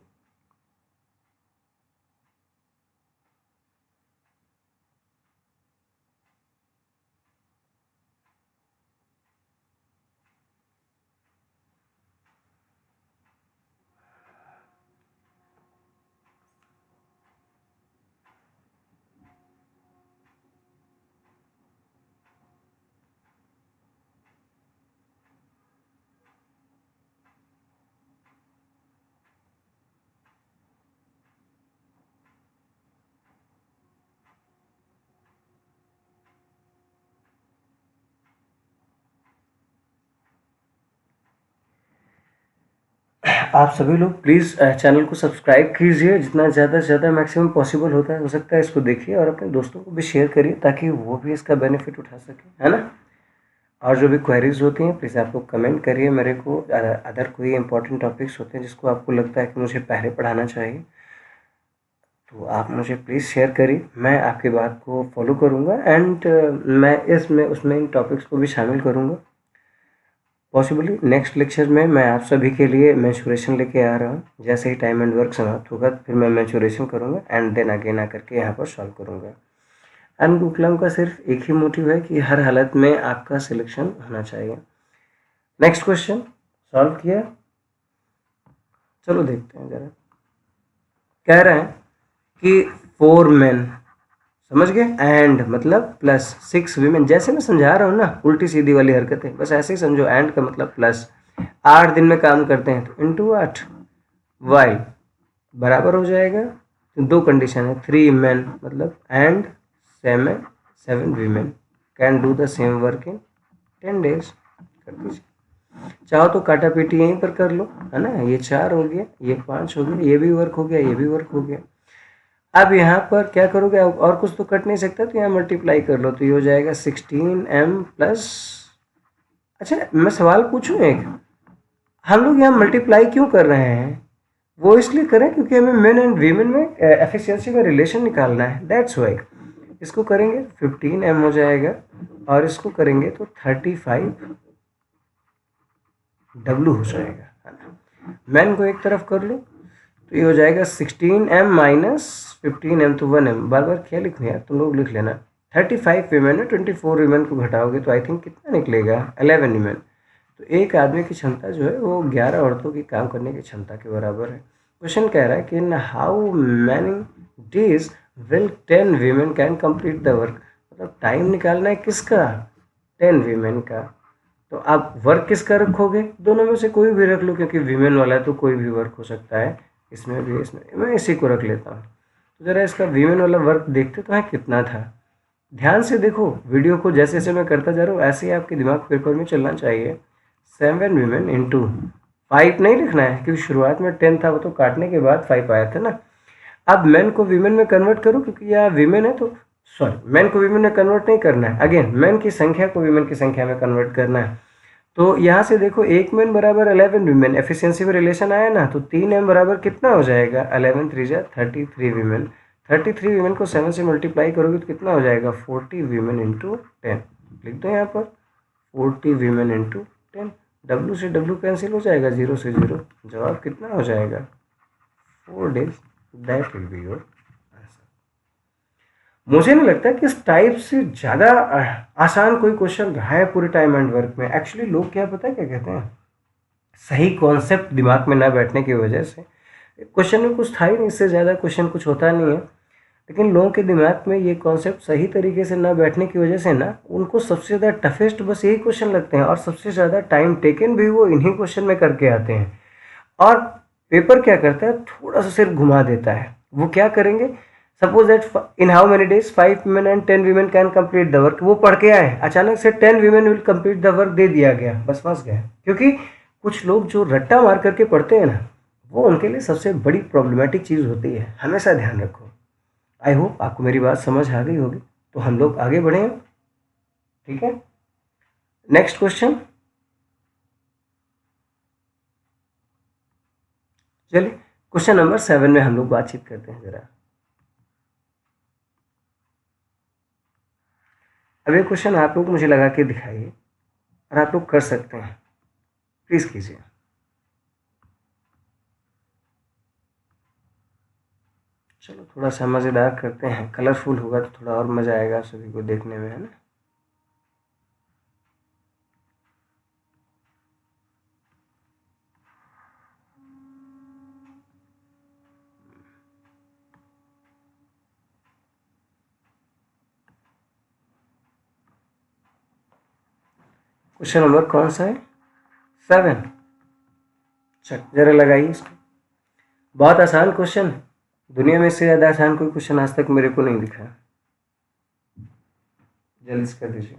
आप सभी लोग प्लीज़ चैनल को सब्सक्राइब कीजिए, जितना ज़्यादा से ज़्यादा मैक्सिमम पॉसिबल होता है, हो सकता है इसको देखिए और अपने दोस्तों को भी शेयर करिए ताकि वो भी इसका बेनिफिट उठा सके, है ना। और जो भी क्वेरीज होती हैं प्लीज़ आप लोग कमेंट करिए मेरे को। अदर कोई इंपॉर्टेंट टॉपिक्स होते हैं जिसको आपको लगता है कि मुझे पहले पढ़ाना चाहिए तो आप मुझे प्लीज़ शेयर करिए, मैं आपकी बात को फॉलो करूँगा एंड मैं इसमें उसमें इन टॉपिक्स को भी शामिल करूँगा। पॉसिबली नेक्स्ट लेक्चर में मैं आप सभी के लिए मैंसुरेशन लेके आ रहा हूँ। जैसे ही टाइम एंड वर्क समाप्त होगा फिर मैं मैंसुरेशन करूँगा एंड देन अगेन आकर के यहाँ पर सॉल्व करूँगा। एंड गुरुकुलम का सिर्फ एक ही मोटिव है कि हर हालत में आपका सिलेक्शन होना चाहिए। नेक्स्ट क्वेश्चन सॉल्व किया, चलो देखते हैं जरा। कह रहे हैं कि 4 men, समझ गए, एंड मतलब प्लस 6 वीमेन। जैसे मैं समझा रहा हूँ ना, उल्टी सीधी वाली हरकतें बस ऐसे ही समझो। एंड का मतलब प्लस, 8 दिन में काम करते हैं तो इंटू 8 वाई बराबर हो जाएगा। तो दो कंडीशन है, 3 men मतलब and 7 women can do the same work in 10 days। कर दीजिए, चाहो तो काटा पीटी यहीं पर कर लो, है ना। ये 4 हो गया, ये 5 हो गया, ये भी वर्क हो गया, ये भी वर्क हो गया। अब यहाँ पर क्या करोगे, और कुछ तो कट नहीं सकता तो यहाँ मल्टीप्लाई कर लो तो ये हो जाएगा 16m प्लस। अच्छा मैं सवाल पूछूं एक, हम लोग यहाँ मल्टीप्लाई क्यों कर रहे हैं? वो इसलिए करें क्योंकि हमें मेन एंड वीमेन में एफिशिएंसी में रिलेशन निकालना है, दैट्स वाई। इसको करेंगे 15m हो जाएगा और इसको करेंगे तो 35W हो जाएगा, है ना। मैन को एक तरफ कर लो तो ये हो जाएगा 16m माइनस 15m तो 1m। बार बार क्या लिखूँ यार, तुम लोग लिख लेना। 35 वीमेन है, 24 वीमेन को घटाओगे तो आई थिंक कितना निकलेगा, 11 वीमेन। तो एक आदमी की क्षमता जो है वो 11 औरतों की काम करने की क्षमता के बराबर है। क्वेश्चन कह रहा है कि in how many days will 10 women can complete the work. मतलब टाइम निकालना है किसका, 10 वीमेन का। तो आप वर्क किसका रखोगे, दोनों में से कोई भी रख लो क्योंकि वीमेन वाला है तो कोई भी वर्क हो सकता है, इसमें भी इसमें। मैं इसी को रख लेता हूँ। तो ज़रा इसका वीमेन वाला वर्क देखते तो है कितना था। ध्यान से देखो वीडियो को, जैसे जैसे मैं करता जा रहा हूँ ऐसे ही आपके दिमाग पेपर में चलना चाहिए। 7 वीमेन इंटू 5 नहीं लिखना है क्योंकि शुरुआत में 10 था, वो तो काटने के बाद 5 आया था ना। अब मैन को वीमेन में कन्वर्ट करो क्योंकि यह वीमेन है तो सॉरी, मैन को वीमेन में कन्वर्ट नहीं करना है, अगेन मैन की संख्या को वीमेन की संख्या में कन्वर्ट करना है। तो यहाँ से देखो, एक मैन बराबर 11 वीमेन, एफिशिएंसी में रिलेशन आया ना, तो 3m बराबर कितना हो जाएगा, 11 3 जा 33 वीमेन। 33 वीमेन को 7 से मल्टीप्लाई करोगे तो कितना हो जाएगा, 40 वीमेन इंटू 10। लिख दो यहाँ पर 40 वीमेन इंटू 10। W से W कैंसिल हो जाएगा, 0 से 0। जवाब कितना हो जाएगा, 4 days। That will be your. मुझे नहीं लगता कि इस टाइप से ज़्यादा आसान कोई क्वेश्चन रहा है पूरे टाइम एंड वर्क में। एक्चुअली लोग क्या पता है क्या कहते हैं, सही कॉन्सेप्ट दिमाग में ना बैठने की वजह से क्वेश्चन में कुछ था ही नहीं, इससे ज़्यादा क्वेश्चन कुछ होता नहीं है। लेकिन लोगों के दिमाग में ये कॉन्सेप्ट सही तरीके से ना बैठने की वजह से ना, उनको सबसे ज़्यादा टफेस्ट बस यही क्वेश्चन लगते हैं और सबसे ज़्यादा टाइम टेकन भी वो इन्हीं क्वेश्चन में करके आते हैं। और पेपर क्या करता है, थोड़ा सा सिर्फ घुमा देता है। वो क्या करेंगे, suppose that in how many days 5 women and 10 women can complete the work. वो पढ़ के आए, अचानक से 10 women will complete the work दे दिया गया, बस फंस गए। क्योंकि कुछ लोग जो रट्टा मार करके पढ़ते हैं ना, वो उनके लिए सबसे बड़ी प्रॉब्लमेटिक चीज़ होती है, हमेशा ध्यान रखो। आई होप आपको मेरी बात समझ आ गई होगी। तो हम लोग आगे बढ़े, ठीक है। नेक्स्ट क्वेश्चन, चलिए क्वेश्चन नंबर 7 में हम लोग बातचीत करते हैं जरा। अब ये क्वेश्चन आप लोग मुझे लगा के दिखाइए और आप लोग कर सकते हैं, प्लीज़ कीजिए। चलो थोड़ा सा मज़ेदार करते हैं, कलरफुल होगा तो थोड़ा और मज़ा आएगा सभी को देखने में, है ना। क्वेश्चन नंबर कौन सा है? 7। चल जरा लगाइए इसको। बहुत आसान क्वेश्चन, दुनिया में इससे ज़्यादा आसान कोई क्वेश्चन आज तक मेरे को नहीं दिखा। जल्दी से कर दीजिए।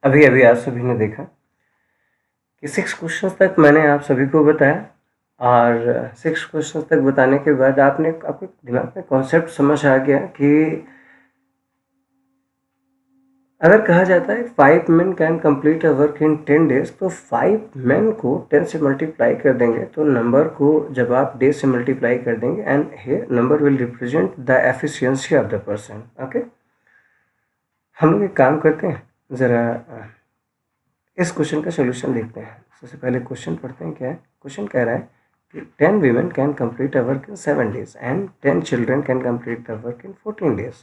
अभी अभी आप सभी ने देखा कि 6 क्वेश्चंस तक मैंने आप सभी को बताया और 6 क्वेश्चंस तक बताने के बाद आपके दिमाग में कॉन्सेप्ट समझ आ गया कि अगर कहा जाता है 5 men can complete a work in 10 days, तो 5 men को 10 से मल्टीप्लाई कर देंगे तो नंबर को जब आप डेज से मल्टीप्लाई कर देंगे and here number will represent the efficiency of the person. Okay, हम लोग एक काम करते हैं, ज़रा इस क्वेश्चन का सोल्यूशन देखते हैं। सबसे पहले क्वेश्चन पढ़ते हैं। क्या है क्वेश्चन? कह रहा है कि 10 women can complete a work in 7 days and 10 children can complete the work in 14 days।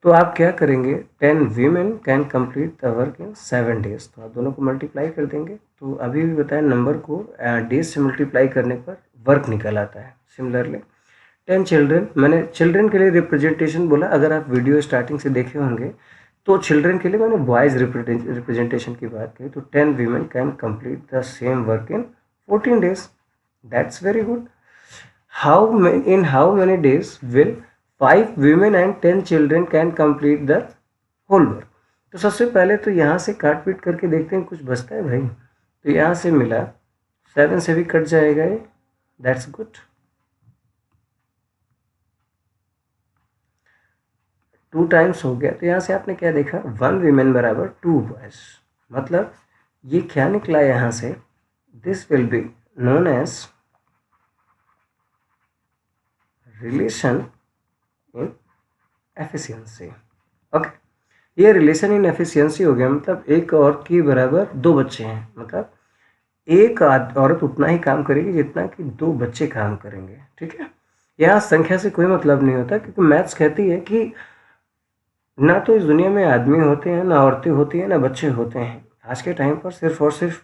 तो आप क्या करेंगे? 10 women can complete the work in 7 days, तो आप दोनों को मल्टीप्लाई कर देंगे। तो अभी भी बताया नंबर को डेज से मल्टीप्लाई करने पर वर्क निकल आता है। सिमिलरली 10 चिल्ड्रन, मैंने चिल्ड्रन के लिए रिप्रेजेंटेशन बोला, अगर आप वीडियो स्टार्टिंग से देखे होंगे तो चिल्ड्रन के लिए मैंने बॉयज़ रिप्रेजेंटेशन की बात की। तो 10 women can complete the same work in 14 days। That's very good. How many days will 5 women and 10 children can complete the whole work? तो सबसे पहले तो यहाँ से काट पीट करके देखते हैं कुछ बचता है भाई। तो यहाँ से मिला 7 से भी कट जाएगा ये, दैट्स गुड। 2 टाइम्स हो गया, तो यहाँ से आपने क्या देखा? 1 women बराबर 2 boys। मतलब ये क्या निकला यहाँ से? This will be known as relation in efficiency. Okay, ये रिलेशन इन एफिशिएंसी हो गया। मतलब एक औरत की बराबर 2 बच्चे हैं, मतलब एक औरत उतना ही काम करेगी जितना कि 2 बच्चे काम करेंगे। ठीक है, यहाँ संख्या से कोई मतलब नहीं होता, क्योंकि मैथ्स कहती है कि ना तो इस दुनिया में आदमी होते हैं, ना औरतें होती हैं, ना बच्चे होते हैं। आज के टाइम पर सिर्फ और सिर्फ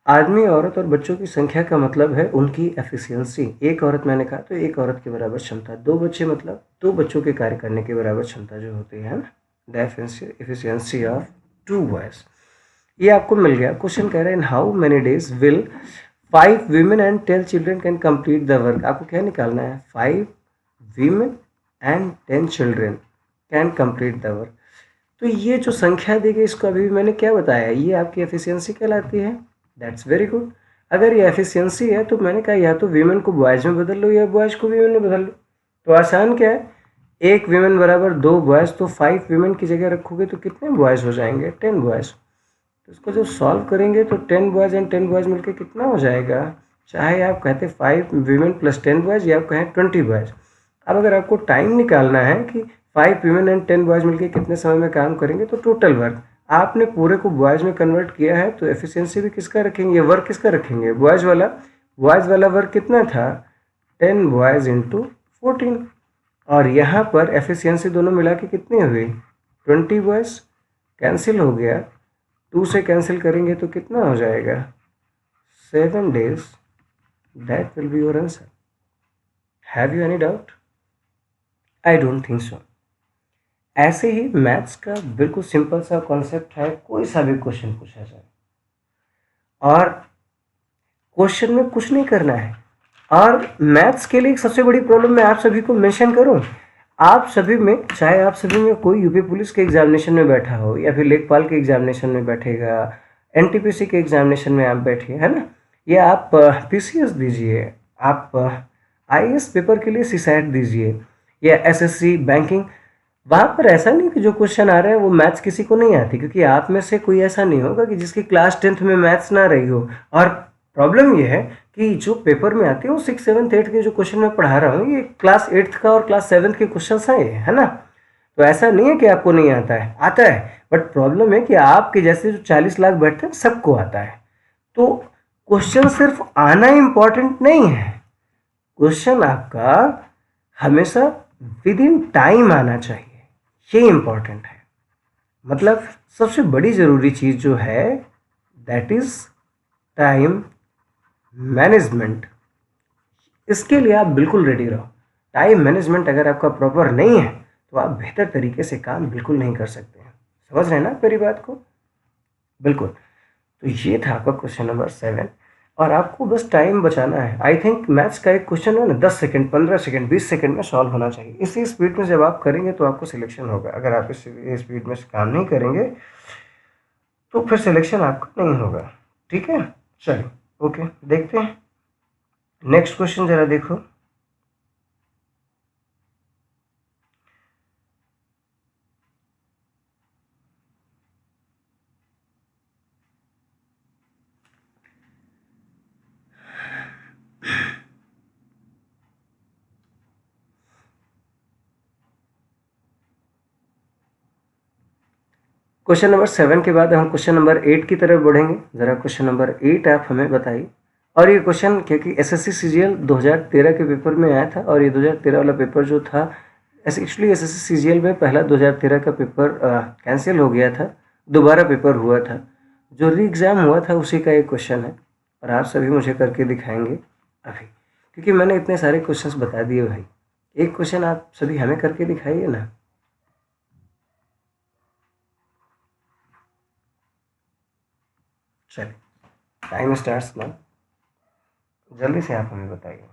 आदमी, औरत और बच्चों की संख्या का मतलब है उनकी एफिशिएंसी। एक औरत, मैंने कहा तो एक औरत के बराबर क्षमता, 2 बच्चे मतलब 2 बच्चों के कार्य करने के बराबर क्षमता जो होती है ना, द एफिशिएंसी ऑफ 2 बॉयज। ये आपको मिल गया। क्वेश्चन कह रहा है इन how many days will 5 women and 10 children can complete the work. आपको क्या निकालना है? 5 women and 10 children can complete the work. तो ये जो संख्या दी गई, इसको अभी भी मैंने क्या बताया, ये आपकी एफिशिएंसी कहलाती है। That's very good. अगर ये एफिशिएंसी है तो मैंने कहा या तो वीमेन को बॉयज़ में बदल लो या बॉयज़ को वीमेन में बदल लो। तो आसान क्या है, एक वीमेन बराबर 2 बॉयज़, तो 5 वीमेन की जगह रखोगे तो कितने बॉयज़ हो जाएंगे? 10 बॉयज़। तो इसको जब सॉल्व करेंगे तो 10 बॉयज़ एंड 10 बॉयज़ मिलकर कितना हो जाएगा? चाहे आप कहते 5 वीमेन प्लस 10 बॉयज़ या आप कहें 20 बॉयज़। अब अगर आपको टाइम निकालना है कि 5 women एंड 10 बॉयज़ मिलकर कितने समय में काम करेंगे, तो टोटल वर्क आपने पूरे को बॉयज़ में कन्वर्ट किया है, तो एफिशिएंसी भी किसका रखेंगे, वर्क किसका रखेंगे, बॉयज़ वाला वर्क कितना था 10 बॉयज़ इंटू 14, और यहाँ पर एफिशिएंसी दोनों मिला के कितनी हुई 20 बॉयज़, कैंसिल हो गया, 2 से कैंसिल करेंगे तो कितना हो जाएगा 7 days, that will be your answer. Have you any doubt? I don't think so. ऐसे ही मैथ्स का बिल्कुल सिंपल सा कॉन्सेप्ट है, कोई सा भी क्वेश्चन पूछा जाए और क्वेश्चन में कुछ नहीं करना है। और मैथ्स के लिए एक सबसे बड़ी प्रॉब्लम मैं आप सभी को मेंशन करूं, आप सभी में, चाहे आप सभी में कोई यूपी पुलिस के एग्जामिनेशन में बैठा हो या फिर लेखपाल के एग्जामिनेशन में बैठेगा, एनटीपीसी के एग्जामिनेशन में आप बैठिए, है ना, या आप पीसीएस दीजिए, आप आईएएस पेपर के लिए सीसैट दीजिए या एसएससी बैंकिंग, वहाँ पर ऐसा नहीं कि जो क्वेश्चन आ रहे हैं वो मैथ्स किसी को नहीं आती, क्योंकि आप में से कोई ऐसा नहीं होगा कि जिसकी क्लास 10th में मैथ्स ना रही हो। और प्रॉब्लम ये है कि जो पेपर में आते हैं वो 6, 7, 8 के जो क्वेश्चन मैं पढ़ा रहा हूँ ये क्लास 8th का और क्लास 7th के क्वेश्चन हैं, है ना। तो ऐसा नहीं है कि आपको नहीं आता है, आता है, बट प्रॉब्लम है कि आपके जैसे जो 40 लाख बैठते हैं सबको आता है। तो क्वेश्चन सिर्फ आना इम्पॉर्टेंट नहीं है, क्वेश्चन आपका हमेशा विद इन टाइम आना चाहिए, ये इम्पॉर्टेंट है। मतलब सबसे बड़ी ज़रूरी चीज़ जो है दैट इज़ टाइम मैनेजमेंट। इसके लिए आप बिल्कुल रेडी रहो। टाइम मैनेजमेंट अगर आपका प्रॉपर नहीं है तो आप बेहतर तरीके से काम बिल्कुल नहीं कर सकते हैं। समझ रहे हैं ना मेरी बात को? बिल्कुल। तो ये था आपका क्वेश्चन नंबर 7 और आपको बस टाइम बचाना है। आई थिंक मैथ्स का एक क्वेश्चन है ना 10 सेकंड, 15 सेकंड, 20 सेकंड में सॉल्व होना चाहिए। इसी स्पीड में जब आप करेंगे तो आपको सिलेक्शन होगा। अगर आप इस स्पीड में काम नहीं करेंगे तो फिर सिलेक्शन आपका नहीं होगा। ठीक है, चलिए ओके, देखते हैं नेक्स्ट क्वेश्चन, जरा देखो। क्वेश्चन नंबर 7 के बाद हम क्वेश्चन नंबर 8 की तरफ बढ़ेंगे। ज़रा क्वेश्चन नंबर 8 आप हमें बताइए। और ये क्वेश्चन क्योंकि एसएससी सीजीएल 2013 के पेपर में आया था और ये 2013 वाला पेपर जो था, एक्चुअली एसएससी सीजीएल में पहला 2013 का पेपर कैंसिल हो गया था, दोबारा पेपर हुआ था, जो री एग्ज़ाम हुआ था उसी का एक क्वेश्चन है और आप सभी मुझे करके दिखाएंगे अभी, क्योंकि मैंने इतने सारे क्वेश्चंस बता दिए भाई। एक क्वेश्चन आप सभी हमें करके दिखाइए ना। चलिए, टाइम स्टार्ट्स ना, जल्दी से आप हमें बताइए।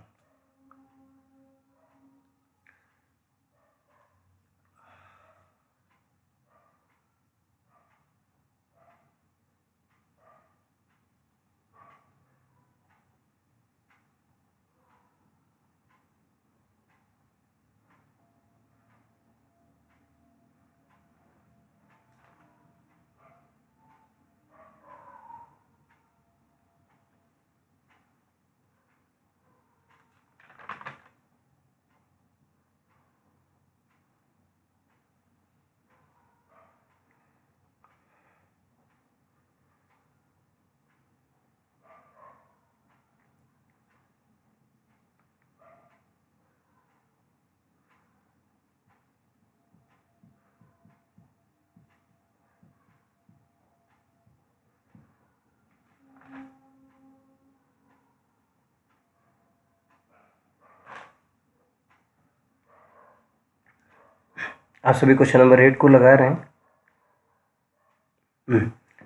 आप सभी क्वेश्चन नंबर 8 को लगा रहे हैं।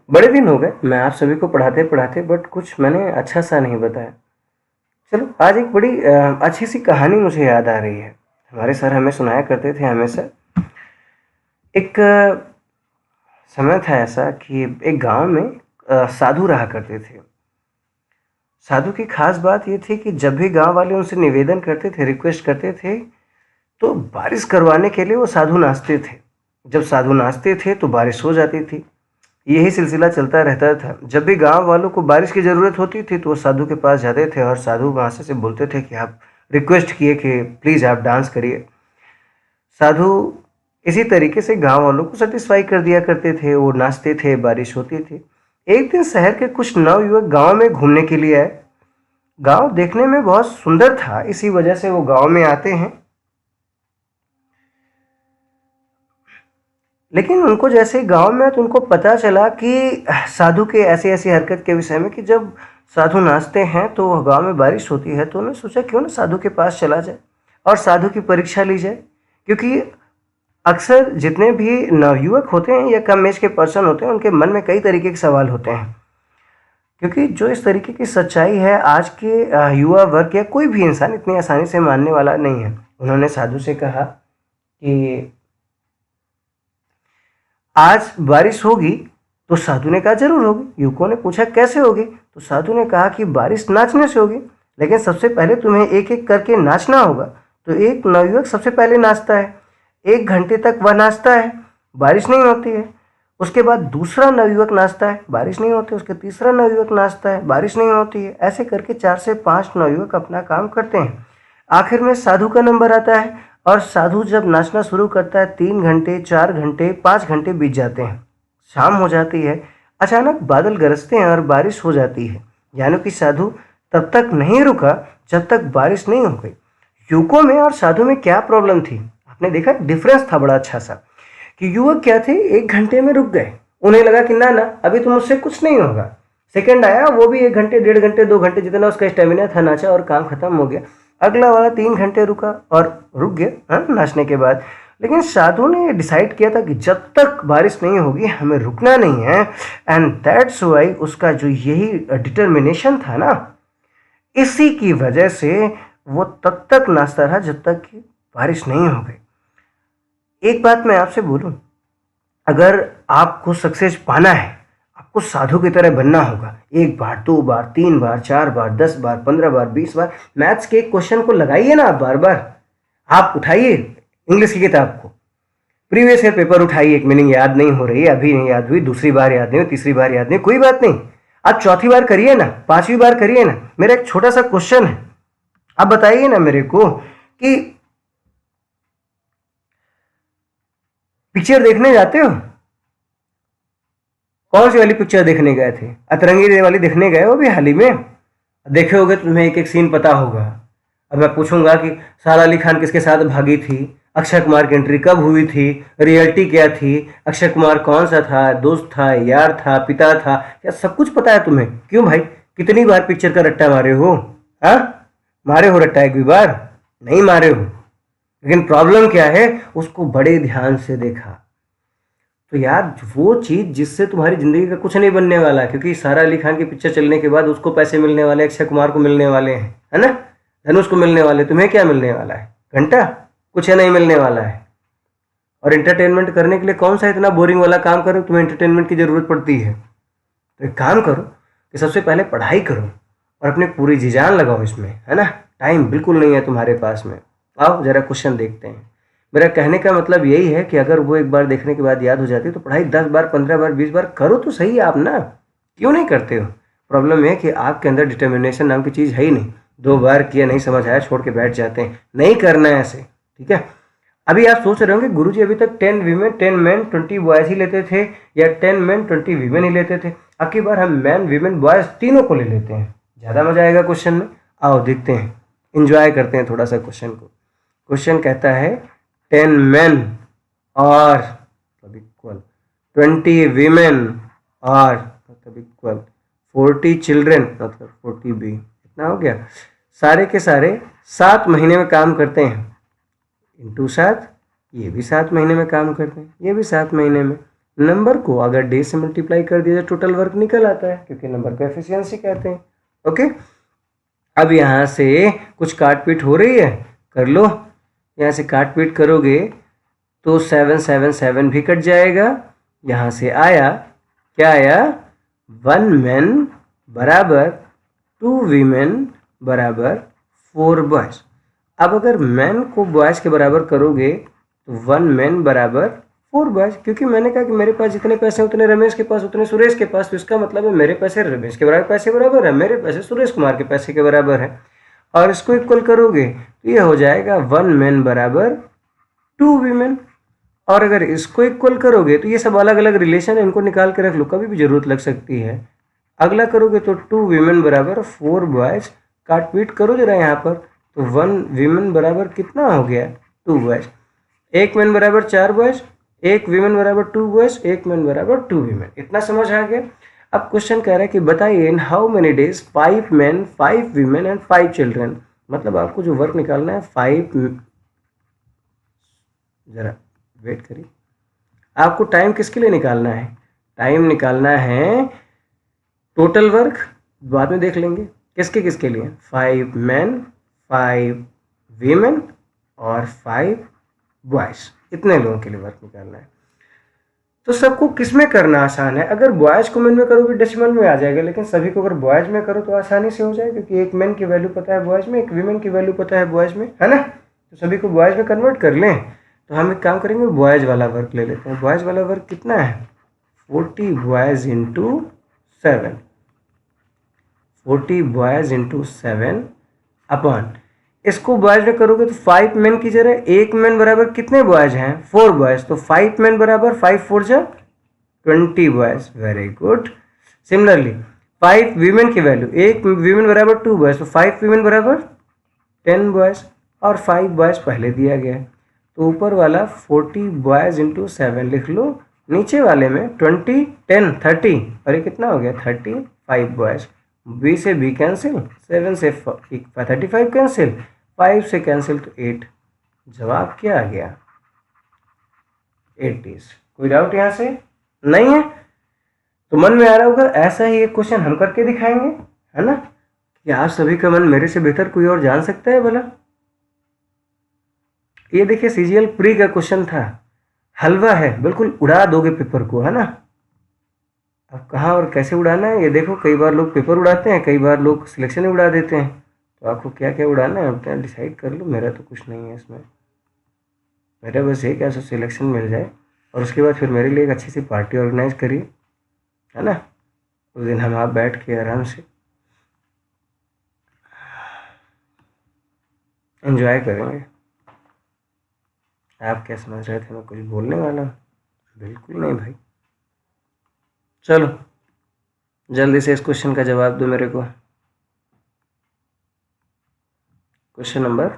बड़े दिन हो गए मैं आप सभी को पढ़ाते पढ़ाते, बट कुछ मैंने अच्छा सा नहीं बताया। चलो, आज एक बड़ी अच्छी सी कहानी मुझे याद आ रही है। हमारे सर हमें सुनाया करते थे हमेशा। एक समय था ऐसा कि एक गांव में साधु रहा करते थे। साधु की खास बात ये थी कि जब भी गांव वाले उनसे निवेदन करते थे, रिक्वेस्ट करते थे, तो बारिश करवाने के लिए वो साधु नाचते थे। जब साधु नाचते थे तो बारिश हो जाती थी। यही सिलसिला चलता रहता था। जब भी गांव वालों को बारिश की ज़रूरत होती थी तो वो साधु के पास जाते थे और साधु वहाँ से बोलते थे कि आप रिक्वेस्ट किए कि प्लीज़ आप डांस करिए। साधु इसी तरीके से गांव वालों को सेटिस्फाई कर दिया करते थे, वो नाचते थे, बारिश होती थी। एक दिन शहर के कुछ नवयुवक गांव में घूमने के लिए आए। गांव देखने में बहुत सुंदर था, इसी वजह से वो गांव में आते हैं। लेकिन उनको जैसे गांव में तो उनको पता चला कि साधु के ऐसी ऐसी हरकत के विषय में कि जब साधु नाचते हैं तो गांव में बारिश होती है, तो उन्होंने सोचा क्यों ना साधु के पास चला जाए और साधु की परीक्षा ली जाए। क्योंकि अक्सर जितने भी नवयुवक होते हैं या कम एज के पर्सन होते हैं, उनके मन में कई तरीके के सवाल होते हैं। क्योंकि जो इस तरीके की सच्चाई है आज के युवा वर्ग या कोई भी इंसान इतनी आसानी से मानने वाला नहीं है। उन्होंने साधु से कहा कि आज बारिश होगी, तो साधु ने कहा जरूर होगी। युवकों ने पूछा कैसे होगी, तो साधु ने कहा कि बारिश नाचने से होगी, लेकिन सबसे पहले तुम्हें एक एक करके नाचना होगा। तो एक नवयुवक सबसे पहले नाचता है, 1 घंटे तक वह नाचता है, बारिश नहीं होती है। उसके बाद दूसरा नवयुवक नाचता है, बारिश नहीं होती। उसके तीसरा नवयुवक नाचता है, बारिश नहीं होती है। ऐसे करके 4 से 5 नवयुवक अपना काम करते हैं। आखिर में साधु का नंबर आता है और साधु जब नाचना शुरू करता है 3 घंटे, 4 घंटे, 5 घंटे बीत जाते हैं। शाम हो जाती है, अचानक बादल गरजते हैं और बारिश हो जाती है। यानी कि साधु तब तक नहीं रुका जब तक बारिश नहीं हो गई। युवकों में और साधु में क्या प्रॉब्लम थी, आपने देखा डिफरेंस था बड़ा अच्छा सा, कि युवक क्या थे 1 घंटे में रुक गए। उन्हें लगा कि ना ना अभी तो मुझसे कुछ नहीं होगा। सेकंड आया, वो भी 1 घंटे, 1.5 घंटे, 2 घंटे जितना उसका स्टेमिना था, नाचा और काम खत्म हो गया। अगला वाला 3 घंटे रुका और रुक गया नाचने के बाद। लेकिन साधु ने डिसाइड किया था कि जब तक बारिश नहीं होगी हमें रुकना नहीं है। एंड दैट्स वाई उसका जो यही डिटर्मिनेशन था ना, इसी की वजह से वो तब तक नाचता रहा जब तक कि बारिश नहीं हो गई। एक बात मैं आपसे बोलूं, अगर आपको सक्सेस पाना है, आपको साधु की तरह बनना होगा। 1 बार, 2 बार, 3 बार, 4 बार, 10 बार, 15 बार, 20 बार मैथ्स के क्वेश्चन को लगाइए ना आप बार बार। आप उठाइए इंग्लिश की किताब को, प्रीवियस ईयर पेपर उठाइए, एक मीनिंग याद नहीं हो रही है, अभी नहीं याद हुई, दूसरी बार याद नहीं हुई, तीसरी बार याद नहीं, कोई बात नहीं, आप चौथी बार करिए ना, 5वीं बार करिए ना। मेरा एक छोटा सा क्वेश्चन है, आप बताइए ना मेरे को कि पिक्चर देखने जाते हो? कौन सी वाली पिक्चर देखने गए थे? अतरंगी वाली देखने गए हो भी हाल ही में? देखे होगे तो तुम्हें एक एक सीन पता होगा। अब मैं पूछूंगा कि सारा अली खान किसके साथ भागी थी, अक्षय कुमार की एंट्री कब हुई थी, रियलिटी क्या थी, अक्षय कुमार कौन सा था, दोस्त था, यार था, पिता था, क्या सब कुछ पता है तुम्हें? क्यों भाई, कितनी बार पिक्चर का रट्टा मारे हो? हाँ, मारे हो रट्टा एक भी बार? नहीं मारे हो। लेकिन प्रॉब्लम क्या है, उसको बड़े ध्यान से देखा। तो यार वो चीज़ जिससे तुम्हारी ज़िंदगी का कुछ नहीं बनने वाला, क्योंकि सारा अली खान की पिक्चर चलने के बाद उसको पैसे मिलने वाले, अक्षय कुमार को मिलने वाले हैं, है ना, धनुष को मिलने वाले, तुम्हें क्या मिलने वाला है? घंटा कुछ नहीं मिलने वाला है। और एंटरटेनमेंट करने के लिए कौन सा इतना बोरिंग वाला काम करो, तुम्हें एंटरटेनमेंट की ज़रूरत पड़ती है? तो एक काम करो कि सबसे पहले पढ़ाई करो और अपनी पूरी जी जान लगाओ इसमें, है ना। टाइम बिल्कुल नहीं है तुम्हारे पास में। आओ ज़रा क्वेश्चन देखते हैं। मेरा कहने का मतलब यही है कि अगर वो एक बार देखने के बाद याद हो जाती है तो पढ़ाई 10 बार, 15 बार, 20 बार करो तो सही आप ना, क्यों नहीं करते हो? प्रॉब्लम है कि आपके अंदर डिटर्मिनेशन नाम की चीज़ है ही नहीं। 2 बार किया, नहीं समझ आया, छोड़ के बैठ जाते हैं। नहीं करना है ऐसे, ठीक है। अभी आप सोच रहे होंगे गुरुजी अभी तक 10 वीमेन 10 मैन 20 बॉयज़ ही लेते थे या 10 मैन 20 वीमेन ही लेते थे। अब की बार हम मैन वीमेन बॉयज़ तीनों को ले लेते हैं, ज़्यादा मजा आएगा क्वेश्चन में। आओ देखते हैं, इंजॉय करते हैं थोड़ा सा क्वेश्चन को। क्वेश्चन कहता है 10 men are मतलब इक्वल 20 women are मतलब इक्वल 40 children मतलब 40 b। इतना हो गया। सारे के सारे 7 महीने में काम करते हैं, इंटू 7, ये भी 7 महीने में काम करते हैं, ये भी 7 महीने में। नंबर को अगर डे से मल्टीप्लाई कर दिया तो टोटल वर्क निकल आता है, क्योंकि नंबर को एफिशिएंसी कहते हैं। ओके, अब यहाँ से कुछ काट पीट हो रही है, कर लो। यहाँ से काट पीट करोगे तो 7 7 7 भी कट जाएगा। यहाँ से आया, क्या आया? 1 मैन बराबर 2 वीमेन बराबर 4 बॉयज़। अब अगर मैन को बॉयज़ के बराबर करोगे तो 1 मैन बराबर 4 बॉयज़, क्योंकि मैंने कहा कि मेरे पास जितने पैसे हैं उतने रमेश के पास, उतने सुरेश के पास। तो इसका मतलब है मेरे पैसे रमेश के बराबर पैसे बराबर है, मेरे पैसे सुरेश कुमार के पैसे के बराबर है। और इसको इक्वल करोगे तो ये हो जाएगा 1 मैन बराबर 2 वीमेन। और अगर इसको इक्वल करोगे तो ये सब अलग अलग रिलेशन है, इनको निकाल के रख लो, कभी भी जरूरत लग सकती है। अगला करोगे तो 2 वीमेन बराबर 4 बॉयज, काट पीट करो जरा यहाँ पर, तो 1 वीमेन बराबर कितना हो गया 2 बॉयज, 1 मैन बराबर 4 बॉयज, 1 वीमेन बराबर 2 बॉयज, 1 मैन बराबर 2 वीमेन। इतना समझ आ गया। अब क्वेश्चन कह रहा है कि बताइए इन how many days 5 man 5 women and 5 children, मतलब आपको जो वर्क निकालना है 5, जरा वेट करिए, आपको टाइम किसके लिए निकालना है, टाइम निकालना है टोटल वर्क, बाद में देख लेंगे किसके किसके लिए, 5 मैन 5 वीमेन और 5 बॉयज, इतने लोगों के लिए वर्क निकालना है। तो सबको किस में करना आसान है, अगर बॉयज को मैन में करोगे डेसिमल में आ जाएगा, लेकिन सभी को अगर बॉयज में करो तो आसानी से हो जाएगा, क्योंकि एक मैन की वैल्यू पता है बॉयज में, एक वीमेन की वैल्यू पता है बॉयज में, है ना। तो सभी को बॉयज में कन्वर्ट कर लें। तो हम एक काम करेंगे, बॉयज वाला वर्क ले लेते हैं। बॉयज वाला वर्क कितना है, 40 boys into 7, 40 boys into 7 upon, इसको बॉयज में करोगे तो 5 मैन की जगह 1 मैन बराबर कितने बॉयज हैं, 4 बॉयज, तो 5 मैन बराबर 5 4 जा 20 boys, very good. Similarly 5 women की वैल्यू, 1 वीमेन बराबर 2 बॉयज, तो 5 वीमेन बराबर 10 बॉयज, और 5 बॉयज पहले दिया गया है, तो ऊपर वाला 40 बॉयज इंटू 7 लिख लो, नीचे वाले में 20 10 30, और ये कितना हो गया 35 बॉयज, बी से बी कैंसिल, 7 से 35 कैंसिल, 5 से कैंसिल तो 8, जवाब क्या आ गया 80। कोई डाउट यहाँ से नहीं है? तो मन में आ रहा होगा ऐसा ही एक क्वेश्चन हम करके दिखाएंगे, है ना। क्या आप सभी का मन मेरे से बेहतर कोई और जान सकता है भला? ये देखिए सीजीएल प्री का क्वेश्चन था, हलवा है, बिल्कुल उड़ा दोगे पेपर को, है ना। अब कहाँ और कैसे उड़ाना है ये देखो, कई बार लोग पेपर उड़ाते हैं, कई बार लोग सिलेक्शन ही उड़ा देते हैं, तो आपको क्या क्या उड़ाना है अपना डिसाइड कर लो। मेरा तो कुछ नहीं है इसमें, मेरा बस ये क्या सिलेक्शन मिल जाए, और उसके बाद फिर मेरे लिए एक अच्छी सी पार्टी ऑर्गेनाइज करिए, है ना। उस दिन हम आप बैठ के आराम से एंजॉय करेंगे। आप क्या समझ रहे थे मैं कुछ बोलने वाला हूँ? बिल्कुल नहीं भाई। चलो जल्दी से इस क्वेश्चन का जवाब दो मेरे को। क्वेश्चन नंबर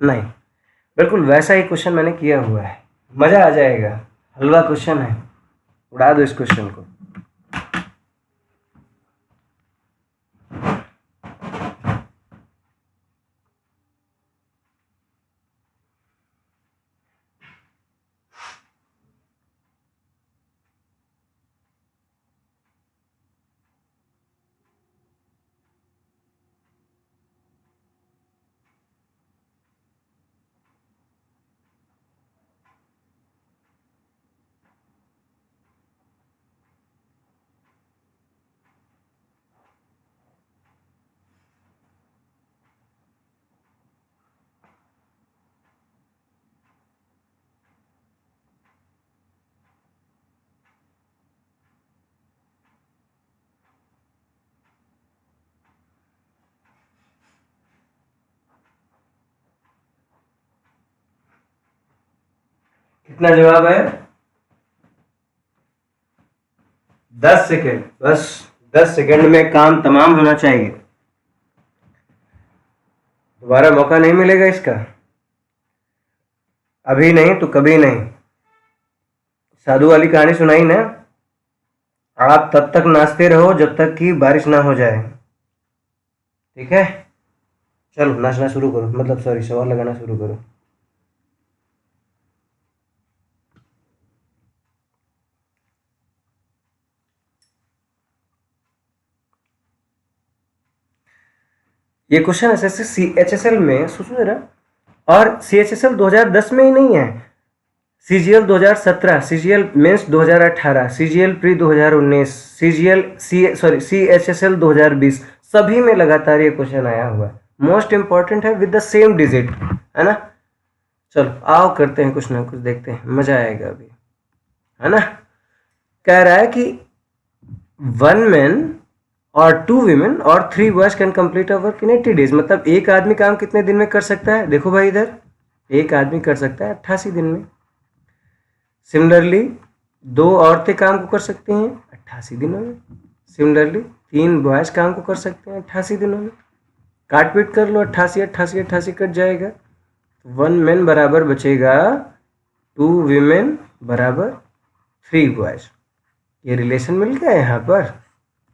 9, बिल्कुल वैसा ही क्वेश्चन मैंने किया हुआ है, मज़ा आ जाएगा, हलवा क्वेश्चन है, उड़ा दो इस क्वेश्चन को। कितना जवाब है? 10 सेकेंड, बस 10 सेकेंड में काम तमाम होना चाहिए, दोबारा मौका नहीं मिलेगा इसका, अभी नहीं तो कभी नहीं। साधु वाली कहानी सुनाई ना, आप तब तक नाचते रहो जब तक कि बारिश ना हो जाए, ठीक है। चलो नाचना शुरू करो, मतलब सॉरी सवाल लगाना शुरू करो। ये क्वेश्चन एसएससी सीएचएसएल में सोचो जरा, और सीएचएसएल 2010 में ही नहीं है, CGL 2017, CGL mains 2018, CGL pre 2019, CHSL 2020, सभी में लगातार ये क्वेश्चन आया हुआ है। मोस्ट इंपॉर्टेंट है विद द सेम डिजिट, है ना। चलो आओ करते हैं कुछ ना कुछ, देखते हैं मजा आएगा अभी, है ना। कह रहा है कि 1 मैन और 2 वीमेन और 3 boys can complete a work in 80 days, मतलब एक आदमी काम कितने दिन में कर सकता है? देखो भाई इधर, एक आदमी कर सकता है 88 दिन में। सिमिलरली 2 औरतें काम को कर सकती हैं 88 दिनों में। सिमिलरली 3 बॉयज काम को कर सकते हैं 88 दिनों में। काट पीट कर लो, 88 88 88 कट जाएगा, 1 मैन बराबर बचेगा 2 वीमेन बराबर 3 बॉयज। ये रिलेशन मिल गया यहाँ पर,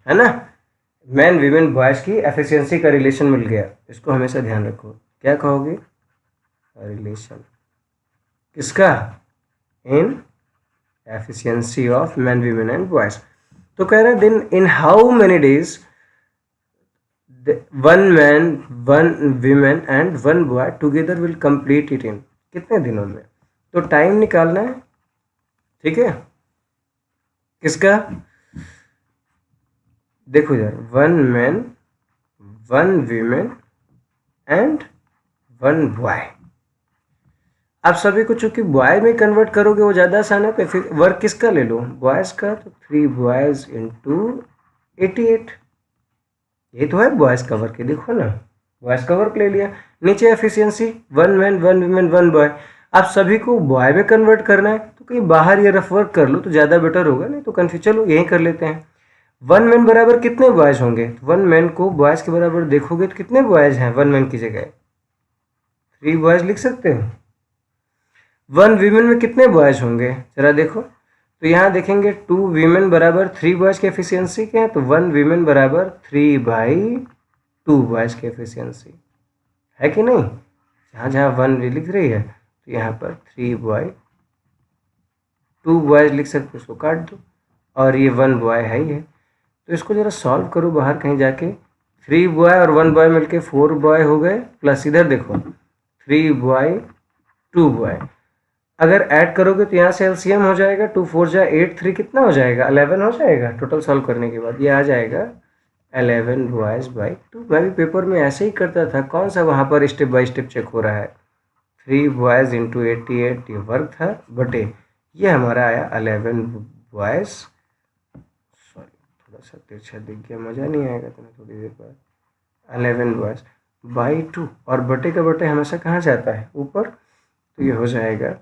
है ना। मैन वीमेन बॉयज की एफिशिएंसी का रिलेशन मिल गया, इसको हमेशा ध्यान रखो। क्या कहोगे? रिलेशन किसका? In efficiency of man women and boys. तो कह रहा है then in how many days 1 man 1 women and 1 boy together will complete it in, कितने दिनों में। तो टाइम निकालना है, ठीक है। किसका? देखो यार, 1 मैन 1 वीमेन एंड 1 बॉय। आप सभी को चूंकि बॉय में कन्वर्ट करोगे वो ज़्यादा आसान है, तो फिर वर्क किसका ले लो? बॉयज़ का। तो 3 बॉयज़ इंटू 88, ये तो है बॉयज़ का वर्क, देखो ना, बॉयज़ का वर्क ले लिया। नीचे एफिशिएंसी 1 मैन 1 वीमेन 1 बॉय। आप सभी को बॉय में कन्वर्ट करना है तो कहीं बाहर ये रफ वर्क कर लो तो ज़्यादा बेटर होगा, नहीं तो कन्फ्यूज। चलो यहीं कर लेते हैं। 1 मैन बराबर कितने बॉयज़ होंगे? 1 मैन को बॉयज़ के बराबर देखोगे तो कितने बॉयज़ हैं 1 मैन की जगह? 3 बॉयज़ लिख सकते हो। 1 वीमेन में कितने बॉयज़ होंगे जरा देखो, तो यहाँ देखेंगे 2 वीमेन बराबर 3 बॉयज़ की एफिशिएंसी क्या है, तो 1 वीमेन बराबर 3/2 बॉयज़ की एफिशिएंसी है कि नहीं। जहाँ जहाँ 1 लिख रही है तो यहाँ पर 3/2 बॉयज़ लिख सकते हो, उसको काट दो, और ये 1 बॉय है ही है। तो इसको ज़रा सॉल्व करो बाहर कहीं जाके। 3 बॉय और 1 बॉय मिलके 4 बॉय हो गए, प्लस इधर देखो 3 बॉय 2 बॉय। अगर ऐड करोगे तो यहाँ से एलसीएम हो जाएगा, 2 4 जा 8 3 कितना हो जाएगा? 11 हो जाएगा। टोटल सॉल्व करने के बाद ये आ जाएगा 11 बॉयज़ बाई 2। मैं भी पेपर में ऐसे ही करता था, कौन सा वहाँ पर स्टेप बाय स्टेप चेक हो रहा है। 3 बॉयज़ इंटू 88 ये वर्क था, बटे ये हमारा आया 11 बॉयज़, सॉरी थोड़ा सा तिरछा दिख गया, मज़ा नहीं आएगा तुम्हें थोड़ी देर बाद। 11 बॉयज़ बाई 2, और बटे का बटे हमेशा कहाँ जाता है? ऊपर। तो ये हो जाएगा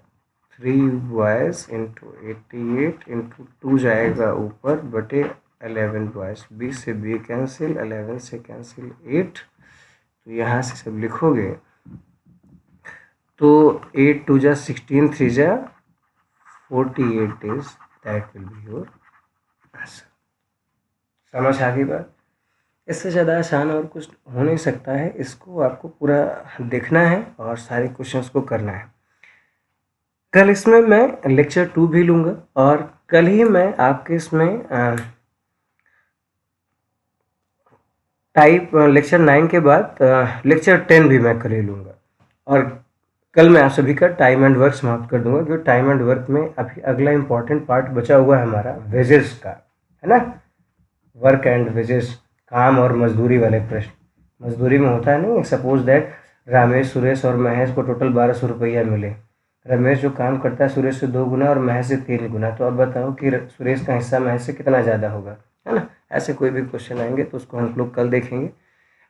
3 बॉयज़ इंटू 88 इंटू 2 जाएगा ऊपर, बटे 11 बॉयज़। 20 से बी कैंसिल, 11 से कैंसिल 8, तो यहाँ से सब लिखोगे तो 8 2 जा 16 3 जा 48 days, that will be your answer. समझ आ गई बात? इससे ज़्यादा आसान और कुछ हो नहीं सकता है, इसको आपको पूरा देखना है और सारे क्वेश्चंस को करना है। कल इसमें मैं लेक्चर 2 भी लूँगा, और कल ही मैं आपके इसमें टाइप लेक्चर 9 के बाद लेक्चर 10 भी मैं कल ही लूँगा। और कल मैं आप सभी का टाइम एंड वर्क समाप्त कर दूंगा, क्योंकि टाइम एंड वर्क में अभी अगला इंपॉर्टेंट पार्ट बचा हुआ है हमारा वेजेस का, है ना। वर्क एंड वेजेस, काम और मजदूरी वाले प्रश्न। मजदूरी में होता है नहीं, सपोज दैट रामेश सुरेश और महेश को टोटल 1200 रुपया मिले। रमेश जो काम करता है सुरेश से 2 गुना और महेश से 3 गुना, तो अब बताओ कि सुरेश का हिस्सा महेश से कितना ज़्यादा होगा, है ना। ऐसे कोई भी क्वेश्चन आएंगे तो उसको हम लोग कल देखेंगे।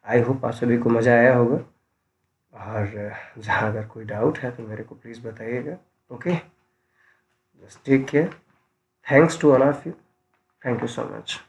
आई होप आप सभी को मज़ा आया होगा, और जहाँ अगर कोई डाउट है तो मेरे को प्लीज़ बताइएगा। Okay, just take care, thanks to all of you, thank you so much.